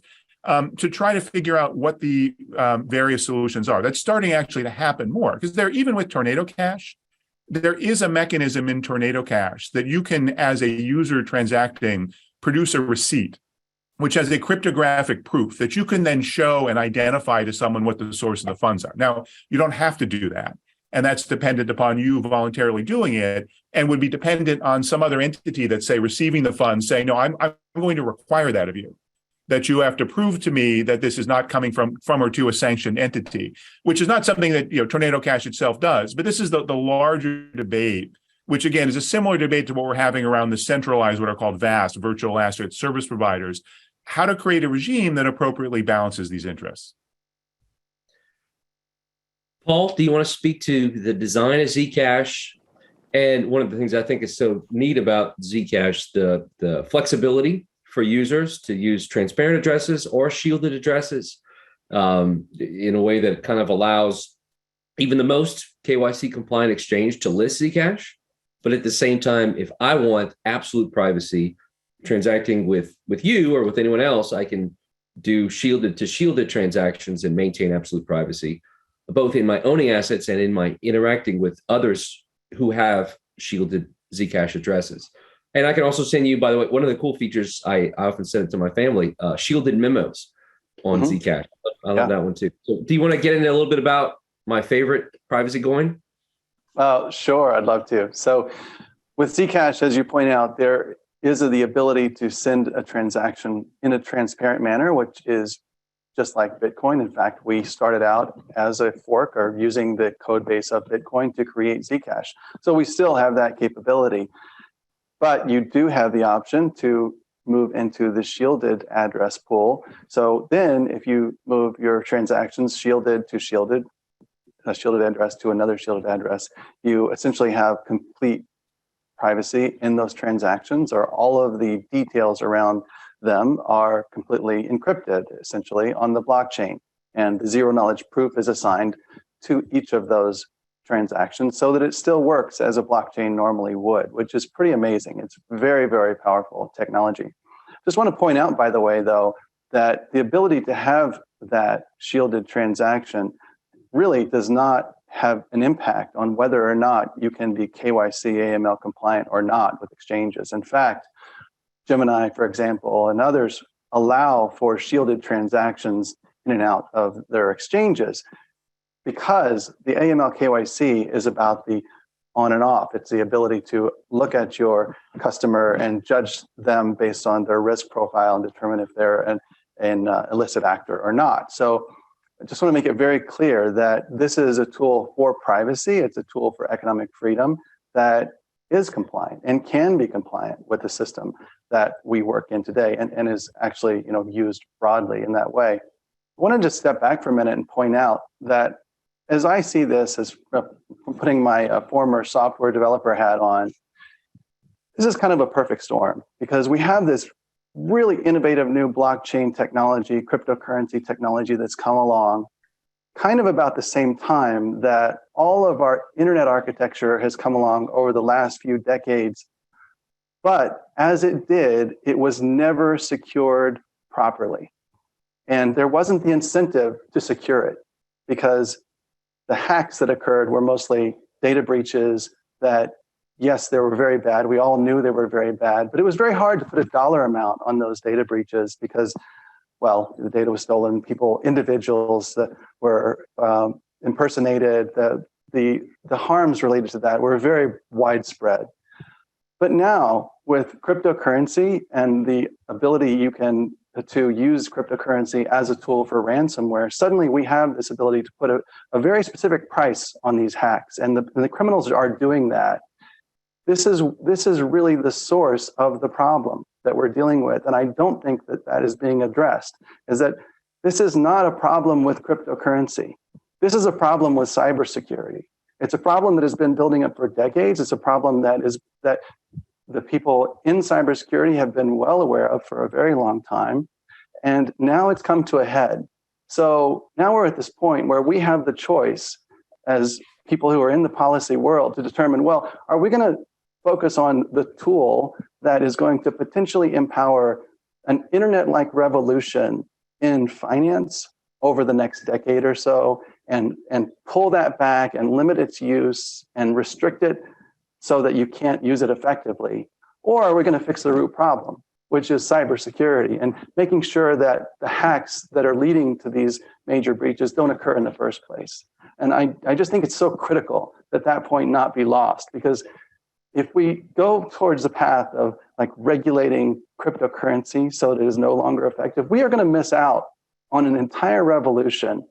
to try to figure out what the various solutions are. That's starting actually to happen more because even with Tornado Cash, there is a mechanism in Tornado Cash that you can, as a user transacting, produce a receipt which has a cryptographic proof that you can then show and identify to someone what the source of the funds are. Now, you don't have to do that. And that's dependent upon you voluntarily doing it and would be dependent on some other entity that's, say, receiving the funds saying, no, I'm going to require that of you, that you have to prove to me that this is not coming from or to a sanctioned entity, which is not something that Tornado Cash itself does. But this is the larger debate, which, again, is a similar debate to what we're having around the centralized, what are called VASP, virtual asset service providers, how to create a regime that appropriately balances these interests. Paul, do you want to speak to the design of Zcash? And one of the things I think is so neat about Zcash, the flexibility for users to use transparent addresses or shielded addresses in a way that kind of allows even the most KYC compliant exchange to list Zcash. But at the same time, if I want absolute privacy, transacting with you or with anyone else, I can do shielded to shielded transactions and maintain absolute privacy, both in my owning assets and in my interacting with others who have shielded Zcash addresses. And I can also send you, by the way, one of the cool features, I often send it to my family, shielded memos on Zcash. I love that one too. So do you want to get into a little bit about my favorite privacy coin? Sure, I'd love to. So with Zcash, as you point out, there is the ability to send a transaction in a transparent manner, which is just like Bitcoin. In fact, we started out as a fork or using the code base of Bitcoin to create Zcash. So we still have that capability. But you do have the option to move into the shielded address pool. So then if you move your transactions shielded to shielded, a shielded address to another shielded address, you essentially have complete privacy in those transactions, or all of the details around them are completely encrypted, essentially, on the blockchain. And the zero knowledge proof is assigned to each of those transaction so that it still works as a blockchain normally would, which is pretty amazing. It's very, very powerful technology. Just want to point out, by the way, though, that the ability to have that shielded transaction really does not have an impact on whether or not you can be KYC AML compliant or not with exchanges. In fact, Gemini, for example, and others allow for shielded transactions in and out of their exchanges because the AML KYC is about the on and off. It's the ability to look at your customer and judge them based on their risk profile and determine if they're an illicit actor or not. So I just want to make it very clear that this is a tool for privacy. It's a tool for economic freedom that is compliant and can be compliant with the system that we work in today and is actually used broadly in that way. I want to just step back for a minute and point out that as I see this, as putting my former software developer hat on, this is kind of a perfect storm because we have this really innovative new blockchain technology, cryptocurrency technology that's come along kind of about the same time that all of our internet architecture has come along over the last few decades. But as it did, it was never secured properly. And there wasn't the incentive to secure it because the hacks that occurred were mostly data breaches that, yes, they were very bad. We all knew they were very bad, but it was very hard to put a dollar amount on those data breaches because, well, the data was stolen. Individuals that were impersonated, the harms related to that were very widespread. But now with cryptocurrency and the ability you can to use cryptocurrency as a tool for ransomware, suddenly we have this ability to put a very specific price on these hacks. And the criminals are doing that. This is really the source of the problem that we're dealing with. And I don't think that is being addressed, is that this is not a problem with cryptocurrency. This is a problem with cybersecurity. It's a problem that has been building up for decades. It's a problem that the people in cybersecurity have been well aware of for a very long time. And now it's come to a head. So now we're at this point where we have the choice as people who are in the policy world to determine, well, are we going to focus on the tool that is going to potentially empower an internet-like revolution in finance over the next decade or so and pull that back and limit its use and restrict it so that you can't use it effectively? Or are we going to fix the root problem, which is cybersecurity and making sure that the hacks that are leading to these major breaches don't occur in the first place? And I just think it's so critical that point not be lost, because if we go towards the path of like regulating cryptocurrency so that it is no longer effective, we are going to miss out on an entire revolution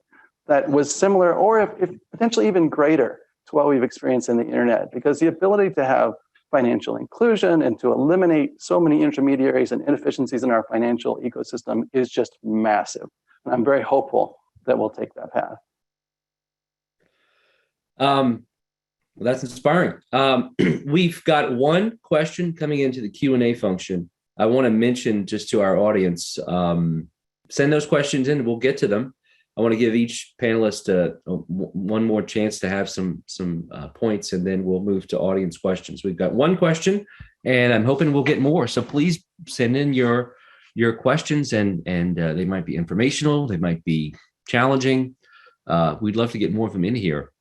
that was similar or if potentially even greater to what we've experienced in the internet, because the ability to have financial inclusion and to eliminate so many intermediaries and inefficiencies in our financial ecosystem is just massive. And I'm very hopeful that we'll take that path. Well, that's inspiring. We've got one question coming into the Q&A function. I want to mention just to our audience, send those questions in, we'll get to them. I want to give each panelist one more chance to have some points, and then we'll move to audience questions. We've got one question, and I'm hoping we'll get more. So please send in your questions, and they might be informational, they might be challenging. We'd love to get more of them in here.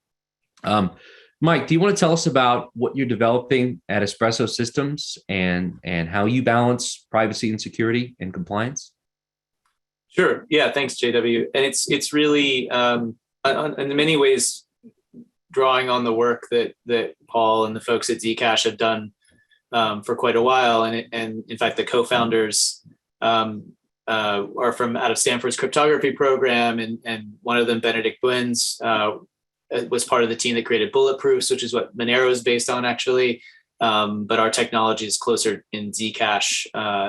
Mike, do you want to tell us about what you're developing at Espresso Systems and how you balance privacy and security and compliance? Sure. Yeah. Thanks, JW. And it's really in many ways drawing on the work that Paul and the folks at Zcash have done for quite a while. And in fact, the co-founders are from out of Stanford's cryptography program, and one of them, Benedict Buens, was part of the team that created Bulletproofs, which is what Monero is based on, actually. But our technology is closer in Zcash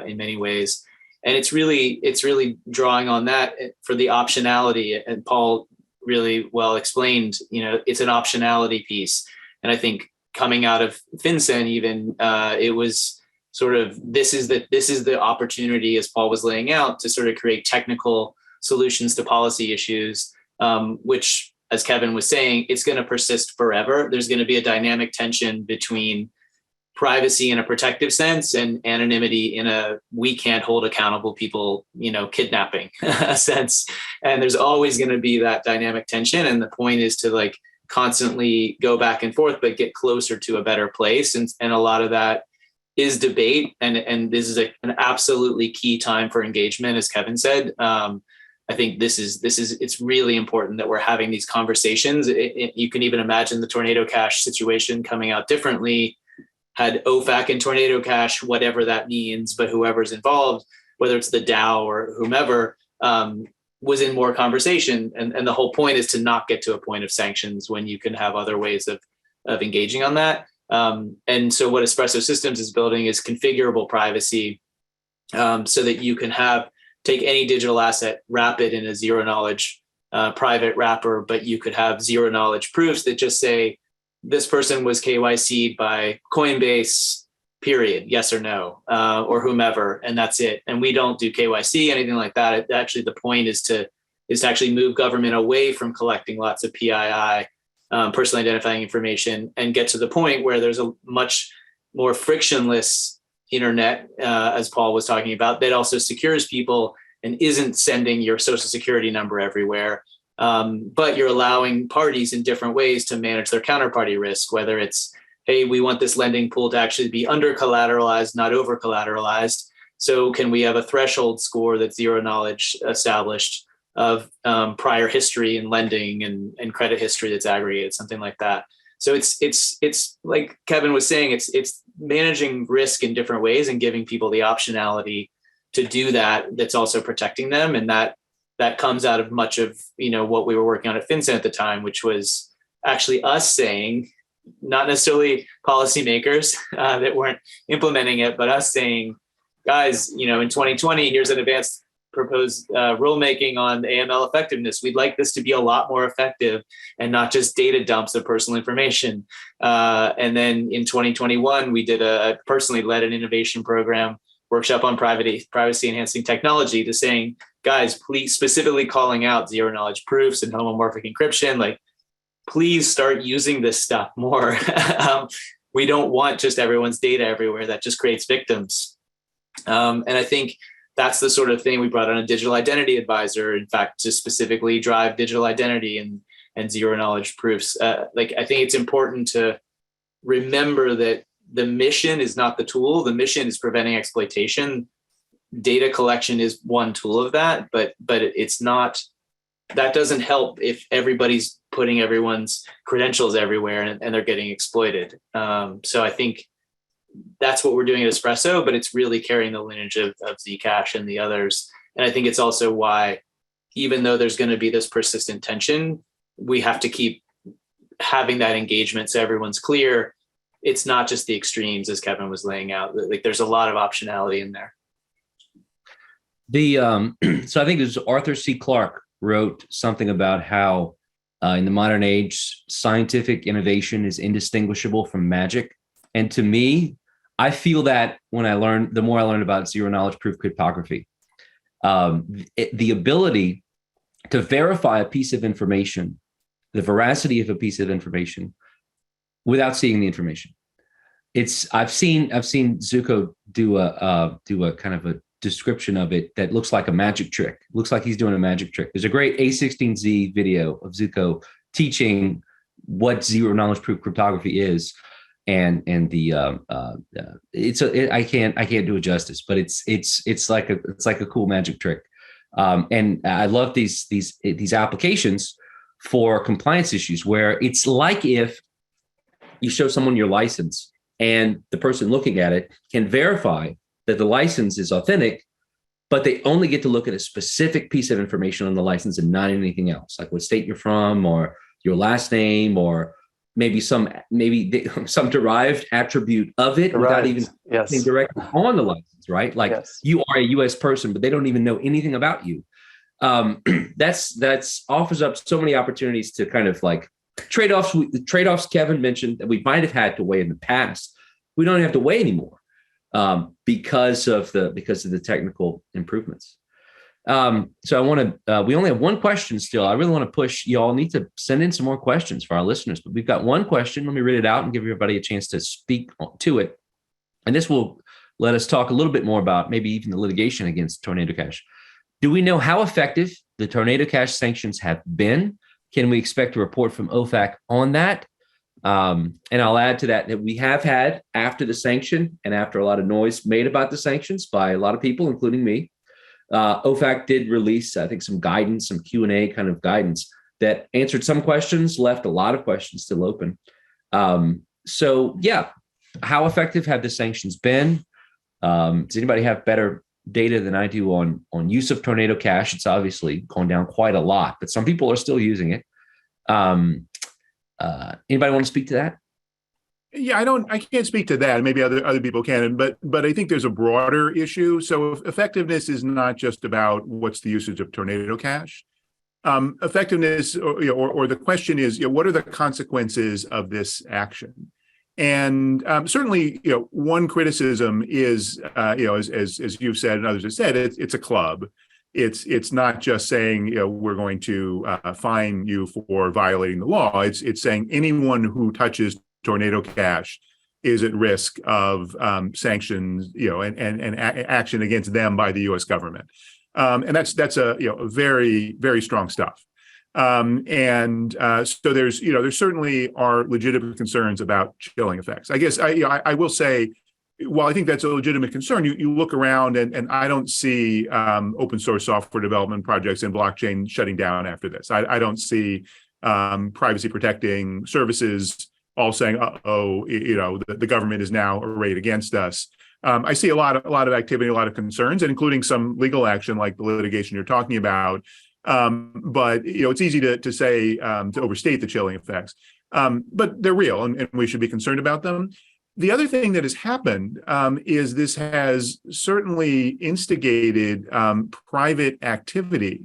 in many ways. And it's really drawing on that for the optionality. And Paul really well explained, it's an optionality piece. And I think coming out of FinCEN even, it was sort of, this is the opportunity, as Paul was laying out, to sort of create technical solutions to policy issues, which as Kevin was saying, it's going to persist forever. There's going to be a dynamic tension between privacy in a protective sense and anonymity in a we can't hold accountable people, kidnapping sense. And there's always going to be that dynamic tension. And the point is to like constantly go back and forth, but get closer to a better place. And a lot of that is debate. And this is an absolutely key time for engagement, as Kevin said. I think it's really important that we're having these conversations. You can even imagine the Tornado Cash situation coming out differently had OFAC and Tornado Cash, whatever that means, but whoever's involved, whether it's the DAO or whomever, was in more conversation. And the whole point is to not get to a point of sanctions when you can have other ways of engaging on that. And so what Espresso Systems is building is configurable privacy, so that you can take any digital asset, wrap it in a zero knowledge private wrapper, but you could have zero knowledge proofs that just say, this person was KYC'd by Coinbase, period, yes or no, or whomever, and that's it. And we don't do KYC, anything like that. Actually, the point is to actually move government away from collecting lots of PII, personally identifying information, and get to the point where there's a much more frictionless internet, as Paul was talking about, that also secures people and isn't sending your social security number everywhere. But you're allowing parties in different ways to manage their counterparty risk, whether it's, hey, we want this lending pool to actually be under collateralized, not over collateralized. So can we have a threshold score that's zero knowledge established of prior history in lending and credit history that's aggregated, something like that. So it's like Kevin was saying, it's managing risk in different ways and giving people the optionality to do that. That's also protecting them, and that comes out of much of what we were working on at FinCEN at the time, which was actually us saying, not necessarily policymakers that weren't implementing it, but us saying, guys, in 2020, here's an advanced proposed rulemaking on AML effectiveness. We'd like this to be a lot more effective and not just data dumps of personal information. And then in 2021, we did a personally led an innovation program workshop on privacy enhancing technology to saying, guys, please, specifically calling out zero knowledge proofs and homomorphic encryption, like, please start using this stuff more. We don't want just everyone's data everywhere. That just creates victims. And I think that's the sort of thing we brought on a digital identity advisor, in fact, to specifically drive digital identity and zero knowledge proofs. I think it's important to remember that the mission is not the tool. The mission is preventing exploitation. Data collection is one tool of that, but it's not, that doesn't help if everybody's putting everyone's credentials everywhere and they're getting exploited. So I think that's what we're doing at Espresso, but it's really carrying the lineage of Zcash and the others. And I think it's also why, even though there's going to be this persistent tension, we have to keep having that engagement so everyone's clear. It's not just the extremes, as Kevin was laying out. Like, there's a lot of optionality in there. So I think it was Arthur C. Clarke wrote something about how in the modern age, scientific innovation is indistinguishable from magic. And to me, I feel that the more I learned about zero knowledge proof cryptography, the ability to verify a piece of information, the veracity of a piece of information, without seeing the information. I've seen Zuko do a kind of a description of it that looks like a magic trick. Looks like he's doing a magic trick. There's a great A16Z video of Zuko teaching what zero knowledge proof cryptography is, and I can't do it justice, but it's like a cool magic trick. And I love these applications for compliance issues where it's like if you show someone your license and the person looking at it can verify that the license is authentic, but they only get to look at a specific piece of information on the license and not anything else, like what state you're from or your last name, or maybe some derived attribute of it without even being directly on the license, right? Like you are a U.S. person, but they don't even know anything about you. That's offers up so many opportunities to kind of like trade-offs Kevin mentioned that we might have had to weigh in the past. We don't have to weigh anymore because of the technical improvements. So I want to, we only have one question still. I really want to push, y'all need to send in some more questions for our listeners, but we've got one question. Let me read it out and give everybody a chance to speak to it. And this will let us talk a little bit more about maybe even the litigation against Tornado Cash. Do we know how effective the Tornado Cash sanctions have been? Can we expect a report from OFAC on that? And I'll add to that we have had, after the sanction and after a lot of noise made about the sanctions by a lot of people, including me, OFAC did release, I think, some guidance, some Q&A kind of guidance that answered some questions, left a lot of questions still open. So yeah, how effective have the sanctions been? Does anybody have better data than I do on use of Tornado Cash? It's obviously gone down quite a lot, but some people are still using it. Anybody want to speak to that? Yeah, I can't speak to that. Maybe other people can, but I think there's a broader issue. So effectiveness is not just about what's the usage of Tornado Cash. Effectiveness, or the question is, what are the consequences of this action? And certainly, one criticism is, as you've said and others have said, it's a club. It's not just saying, we're going to fine you for violating the law. It's saying anyone who touches Tornado Cash is at risk of sanctions, and action against them by the U.S. government, and that's a very, very strong stuff. So there certainly are legitimate concerns about chilling effects. I guess I will say, while I think that's a legitimate concern, you look around and I don't see open source software development projects in blockchain shutting down after this. I don't see privacy protecting services all saying, the government is now arrayed against us. I see a lot of activity, a lot of concerns, and including some legal action like the litigation you're talking about. But it's easy to say, to overstate the chilling effects. But they're real, and we should be concerned about them. The other thing that has happened is this has certainly instigated private activity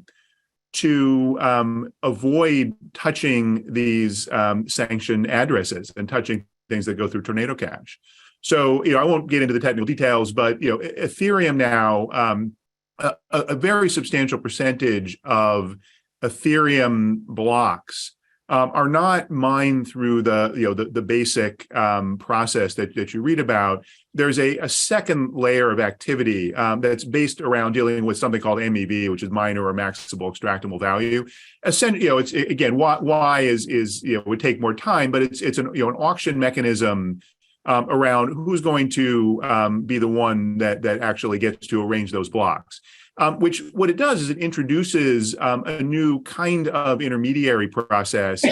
to avoid touching these sanctioned addresses and touching things that go through Tornado Cash. So, I won't get into the technical details, but, Ethereum now, a very substantial percentage of Ethereum blocks are not mined through the basic process that you read about. There's a second layer of activity that's based around dealing with something called MEV, which is minor or maximal extractable value. Essentially, it's again, why is would take more time, but it's an auction mechanism around who's going to be the one that actually gets to arrange those blocks. Which what it does is it introduces a new kind of intermediary process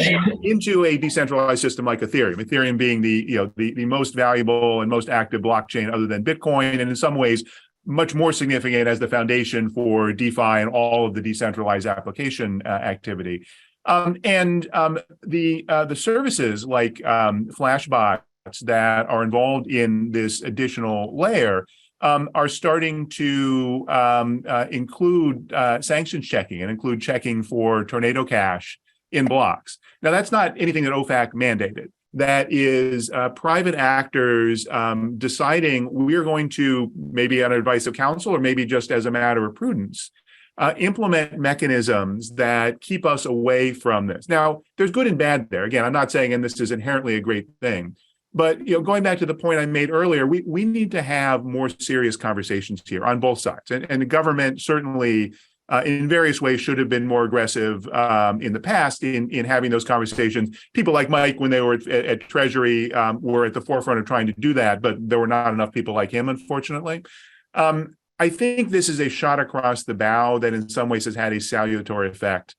into a decentralized system like Ethereum. Ethereum being the most valuable and most active blockchain other than Bitcoin, and in some ways much more significant as the foundation for DeFi and all of the decentralized application activity. The services like Flashbots that are involved in this additional layer are starting to include sanctions checking and include checking for Tornado Cash in blocks. Now, that's not anything that OFAC mandated. That is private actors deciding we're going to, maybe on advice of counsel or maybe just as a matter of prudence, implement mechanisms that keep us away from this. Now, there's good and bad there. Again, I'm not saying, and this is inherently a great thing, but going back to the point I made earlier, we need to have more serious conversations here on both sides. And the government certainly, in various ways, should have been more aggressive in the past in having those conversations. People like Mike, when they were at Treasury, were at the forefront of trying to do that, but there were not enough people like him, unfortunately. I think this is a shot across the bow that in some ways has had a salutary effect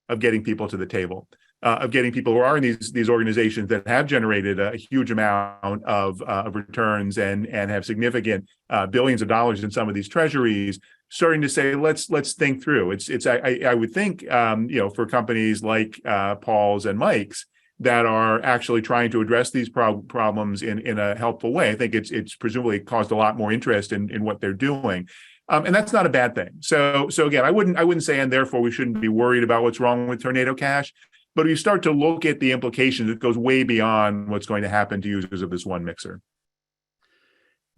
of getting people to the table. Of getting people who are in these organizations that have generated a huge amount of returns and have significant billions of dollars in some of these treasuries, starting to say, let's think through. I would think for companies like Paul's and Mike's that are actually trying to address these problems in a helpful way. I think it's presumably caused a lot more interest in what they're doing. And that's not a bad thing. So again, I wouldn't say, and therefore we shouldn't be worried about what's wrong with Tornado Cash. But if you start to look at the implications, it goes way beyond what's going to happen to users of this one mixer.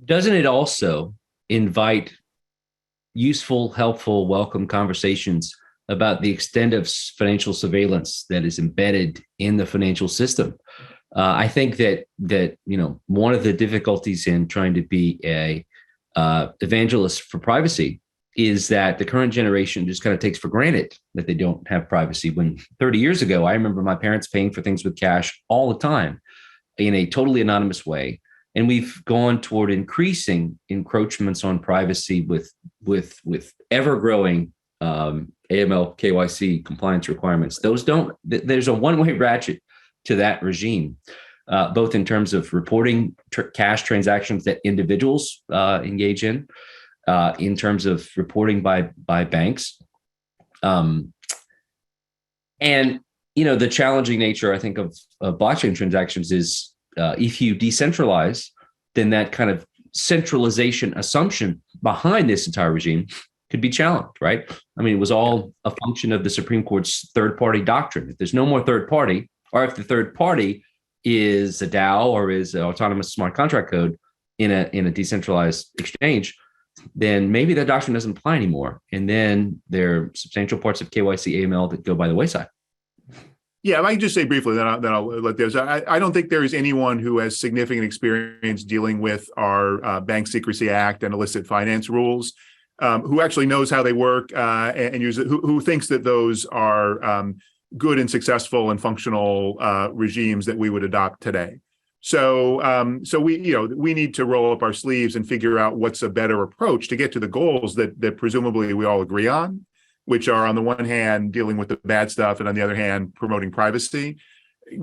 Doesn't it also invite useful, helpful, welcome conversations about the extent of financial surveillance that is embedded in the financial system. I think that one of the difficulties in trying to be a evangelist for privacy is that the current generation just kind of takes for granted that they don't have privacy. When 30 years ago, I remember my parents paying for things with cash all the time in a totally anonymous way. And we've gone toward increasing encroachments on privacy with ever-growing AML, KYC compliance requirements. There's a one-way ratchet to that regime, both in terms of reporting cash transactions that individuals engage in terms of reporting by banks. And, the challenging nature, I think, of blockchain transactions is if you decentralize, then that kind of centralization assumption behind this entire regime could be challenged, right? I mean, it was all a function of the Supreme Court's third-party doctrine. If there's no more third party, or if the third party is a DAO or is an autonomous smart contract code in a decentralized exchange, then maybe that doctrine doesn't apply anymore. And then there are substantial parts of KYC AML that go by the wayside. Yeah, if I can just say briefly, then I'll let those. I don't think there is anyone who has significant experience dealing with our Bank Secrecy Act and illicit finance rules, who actually knows how they work and use it, who thinks that those are good and successful and functional regimes that we would adopt today. So we need to roll up our sleeves and figure out what's a better approach to get to the goals that presumably we all agree on, which are on the one hand dealing with the bad stuff and on the other hand promoting privacy,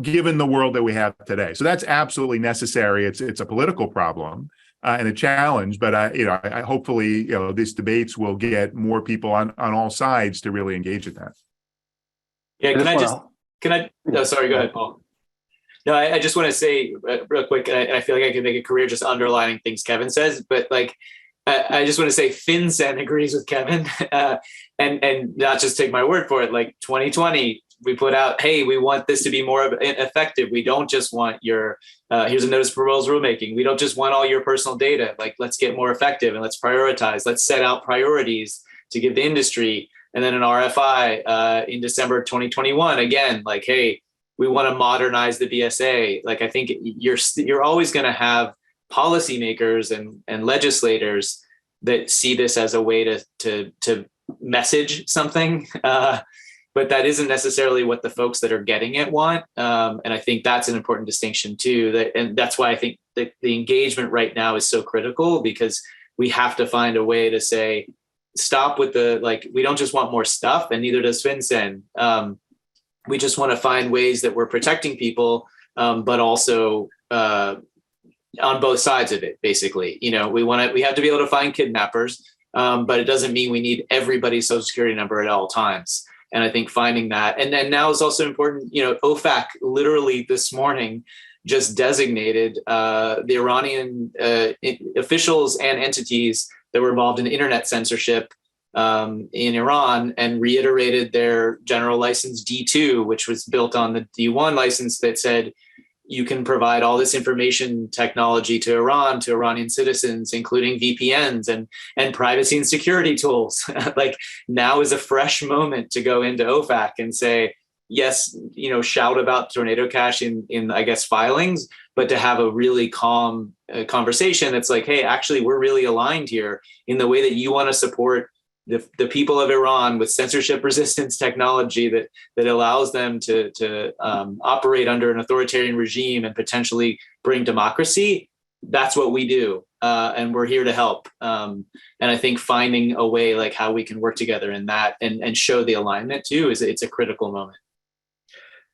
given the world that we have today. So that's absolutely necessary. It's a political problem and a challenge, but I hopefully these debates will get more people on all sides to really engage in that. Yeah, no, sorry, go ahead, Paul. No, I just want to say real quick, I feel like I can make a career just underlining things Kevin says, but I just want to say FinCEN agrees with Kevin and not just take my word for it. Like 2020, we put out, hey, we want this to be more effective. We don't just want your, here's a notice of proposed rulemaking. We don't just want all your personal data. Let's get more effective and let's prioritize. Let's set out priorities to give the industry. And then an RFI in December 2021, again, hey, we want to modernize the BSA. I think you're always going to have policymakers and legislators that see this as a way to message something, but that isn't necessarily what the folks that are getting it want. And I think that's an important distinction too. And that's why I think that the engagement right now is so critical, because we have to find a way to say, stop with we don't just want more stuff, and neither does FinCEN. We just want to find ways that we're protecting people, but also on both sides of it, basically. We have to be able to find kidnappers, but it doesn't mean we need everybody's social security number at all times. And I think finding that, and then now is also important. OFAC literally this morning just designated the Iranian officials and entities that were involved in internet censorship in Iran, and reiterated their general license D2, which was built on the D1 license that said you can provide all this information technology to Iran, to Iranian citizens, including VPNs and privacy and security tools. Now is a fresh moment to go into OFAC and say, yes, shout about Tornado Cash in I guess filings, but to have a really calm conversation that's hey, actually, we're really aligned here in the way that you want to support the people of Iran with censorship resistance technology that allows them to operate under an authoritarian regime and potentially bring democracy. That's what we do. And we're here to help. And I think finding a way how we can work together in that and show the alignment too it's a critical moment.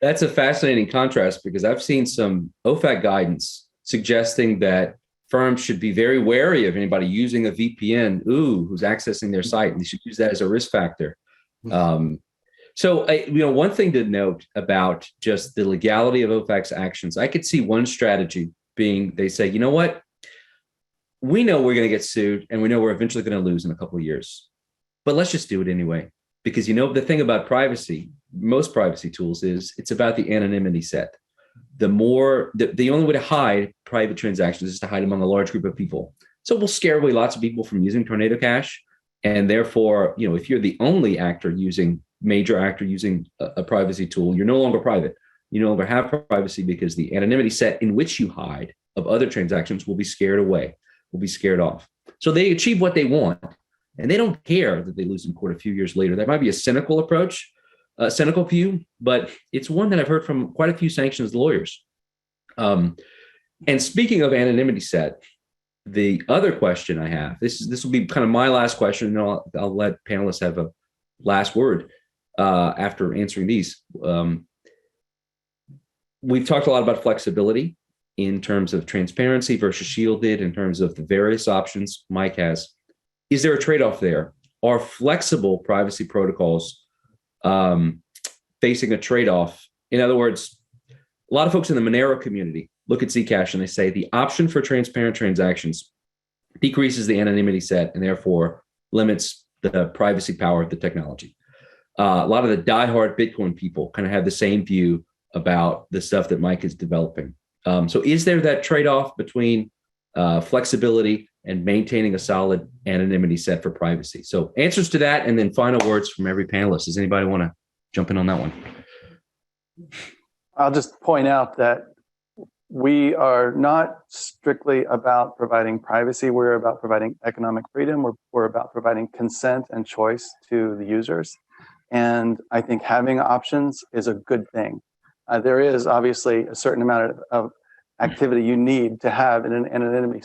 That's a fascinating contrast, because I've seen some OFAC guidance suggesting that firms should be very wary of anybody using a VPN, who's accessing their site, and they should use that as a risk factor. So, one thing to note about just the legality of OFAC's actions, I could see one strategy being they say, you know what, we know we're going to get sued and we know we're eventually going to lose in a couple of years, but let's just do it anyway. Because, the thing about privacy, most privacy tools is it's about the anonymity set. The only way to hide private transactions is to hide among a large group of people. So we'll scare away lots of people from using Tornado Cash, And therefore, if you're the only major actor using a privacy tool, you're no longer private. You no longer have privacy because the anonymity set in which you hide of other transactions will be scared away, will be scared off. So they achieve what they want, and they don't care that they lose in court a few years later. That might be a cynical approach, a cynical view, but it's one that I've heard from quite a few sanctions lawyers. And speaking of anonymity set, the other question I have, this will be kind of my last question, and I'll let panelists have a last word after answering these. We've talked a lot about flexibility in terms of transparency versus shielded, in terms of the various options Mike has. Is there a trade-off there? Are flexible privacy protocols facing a trade-off? In other words, a lot of folks in the Monero community look at Zcash and they say the option for transparent transactions decreases the anonymity set and therefore limits the privacy power of the technology. A lot of the diehard Bitcoin people kind of have the same view about the stuff that Mike is developing. So is there that trade-off between flexibility and maintaining a solid anonymity set for privacy? So answers to that, and then final words from every panelist. Does anybody want to jump in on that one? I'll just point out that we are not strictly about providing privacy. We're about providing economic freedom. We're about providing consent and choice to the users. And I think having options is a good thing. There is obviously a certain amount of activity you need to have in an anonymity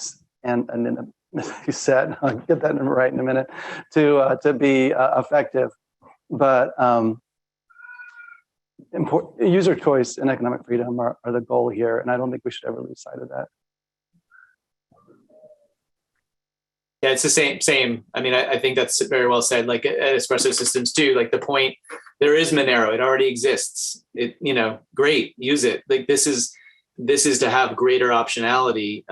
set. I'll get that right in a minute to be effective. But user choice and economic freedom are the goal here, and I don't think we should ever lose sight of that. Yeah, it's the same. I mean, I think that's very well said. Like at Espresso Systems too, like the point, there is Monero, it already exists. Great, use it. Like this is to have greater optionality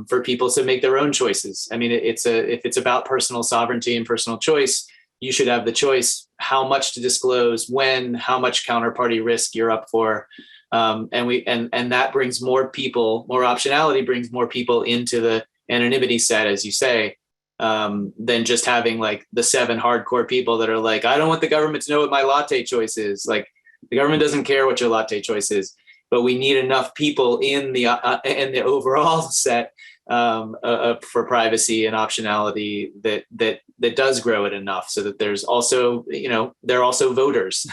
for people to make their own choices. I mean, if it's about personal sovereignty and personal choice, you should have the choice how much to disclose, when, how much counterparty risk you're up for. And that brings more optionality, brings more people into the anonymity set, as you say, than just having like the 7 hardcore people that are like, I don't want the government to know what my latte choice is. Like the government doesn't care what your latte choice is, but we need enough people in the overall set for privacy and optionality that does grow it enough so that there's also, they're also voters.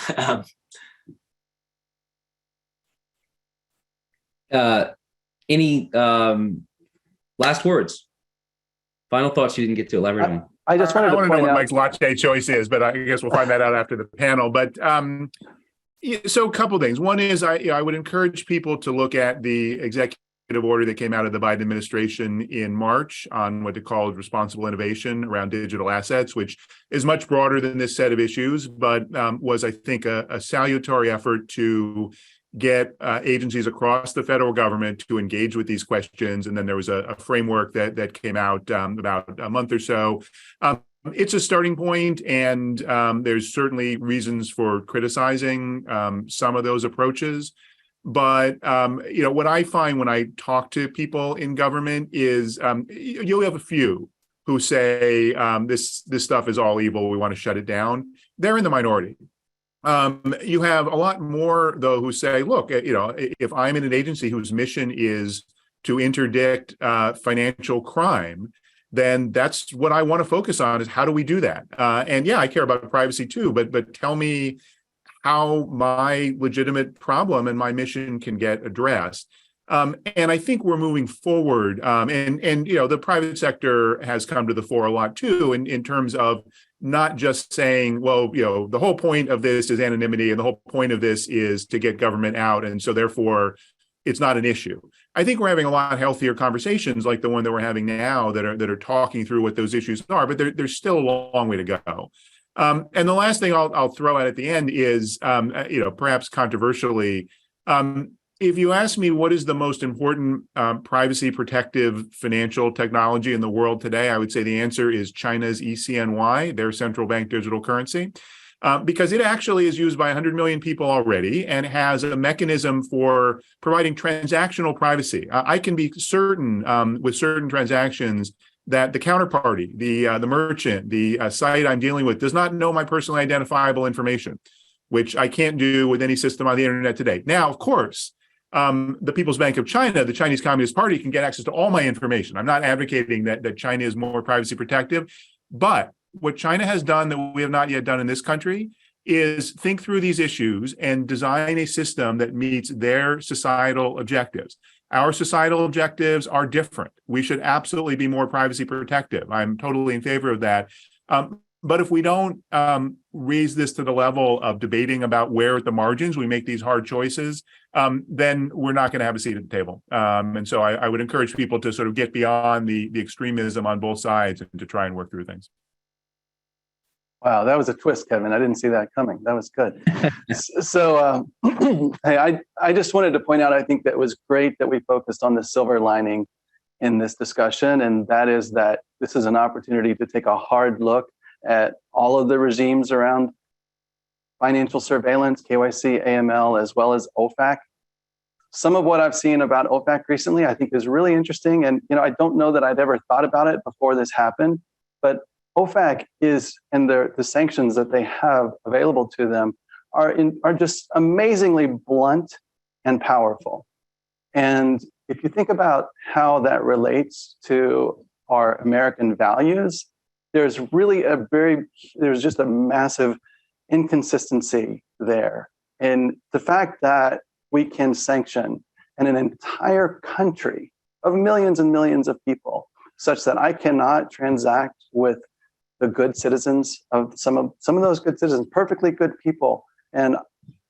Any last words? Final thoughts you didn't get to elaborate on? I just wanted to know point what out Mike's latte choice is, but I guess we'll find that out after the panel. But so a couple things. One is I would encourage people to look at the executive order that came out of the Biden administration in March on what they called responsible innovation around digital assets, which is much broader than this set of issues, but was, I think, a salutary effort to get agencies across the federal government to engage with these questions. And then there was a framework that came out about a month or so. It's a starting point, and there's certainly reasons for criticizing some of those approaches. But what I find when I talk to people in government is you'll have a few who say this stuff is all evil, we want to shut it down. They're in the minority. You have a lot more, though, who say, look, if I'm in an agency whose mission is to interdict financial crime, then that's what I want to focus on, is how do we do that? And yeah, I care about privacy too, but tell me how my legitimate problem and my mission can get addressed. And I think we're moving forward. And the private sector has come to the fore a lot too, in terms of not just saying, well, the whole point of this is anonymity, and the whole point of this is to get government out, and so therefore it's not an issue. I think we're having a lot healthier conversations like the one that we're having now that are talking through what those issues are, but there's still a long way to go. And the last thing I'll throw out at the end is, perhaps controversially, if you ask me what is the most important privacy protective financial technology in the world today, I would say the answer is China's ECNY, their central bank digital currency, because it actually is used by 100 million people already and has a mechanism for providing transactional privacy. I can be certain with certain transactions that the counterparty, the merchant, the site I'm dealing with does not know my personally identifiable information, which I can't do with any system on the internet today. Now, of course, the People's Bank of China, the Chinese Communist Party, can get access to all my information. I'm not advocating that China is more privacy protective, but what China has done that we have not yet done in this country is think through these issues and design a system that meets their societal objectives. Our societal objectives are different. We should absolutely be more privacy protective. I'm totally in favor of that. But if we don't raise this to the level of debating about where at the margins we make these hard choices, then we're not going to have a seat at the table. And so I would encourage people to sort of get beyond the extremism on both sides and to try and work through things. Wow, that was a twist, Kevin. I didn't see that coming. That was good. So, hey, I just wanted to point out, I think that it was great that we focused on the silver lining in this discussion, and that is that this is an opportunity to take a hard look at all of the regimes around financial surveillance, KYC, AML, as well as OFAC. Some of what I've seen about OFAC recently, I think is really interesting. And, I don't know that I'd ever thought about it before this happened, but OFAC is, and the sanctions that they have available to them are just amazingly blunt and powerful. And if you think about how that relates to our American values, there's just a massive inconsistency there. And the fact that we can sanction an entire country of millions and millions of people such that I cannot transact with the good citizens of some of those good citizens, perfectly good people. And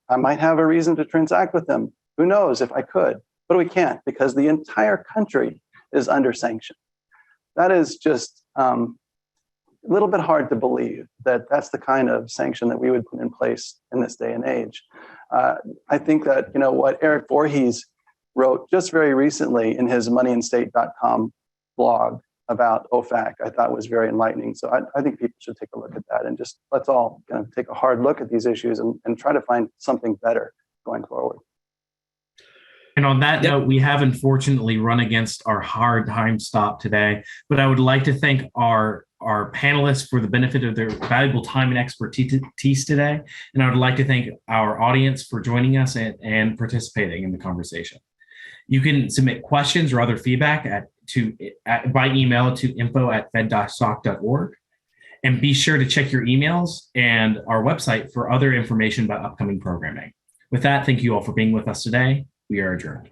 I might have a reason to transact with them. Who knows if I could, but we can't because the entire country is under sanction. That is just a little bit hard to believe that that's the kind of sanction that we would put in place in this day and age. I think that, what Eric Voorhees wrote just very recently in his moneyandstate.com blog about OFAC, I thought was very enlightening. So I think people should take a look at that and just let's all kind of take a hard look at these issues and try to find something better going forward. And on that note, we have unfortunately run against our hard time stop today, but I would like to thank our panelists for the benefit of their valuable time and expertise today. And I would like to thank our audience for joining us and participating in the conversation. You can submit questions or other feedback by email to info@fed-soc.org. And be sure to check your emails and our website for other information about upcoming programming. With that, thank you all for being with us today. We are adjourned.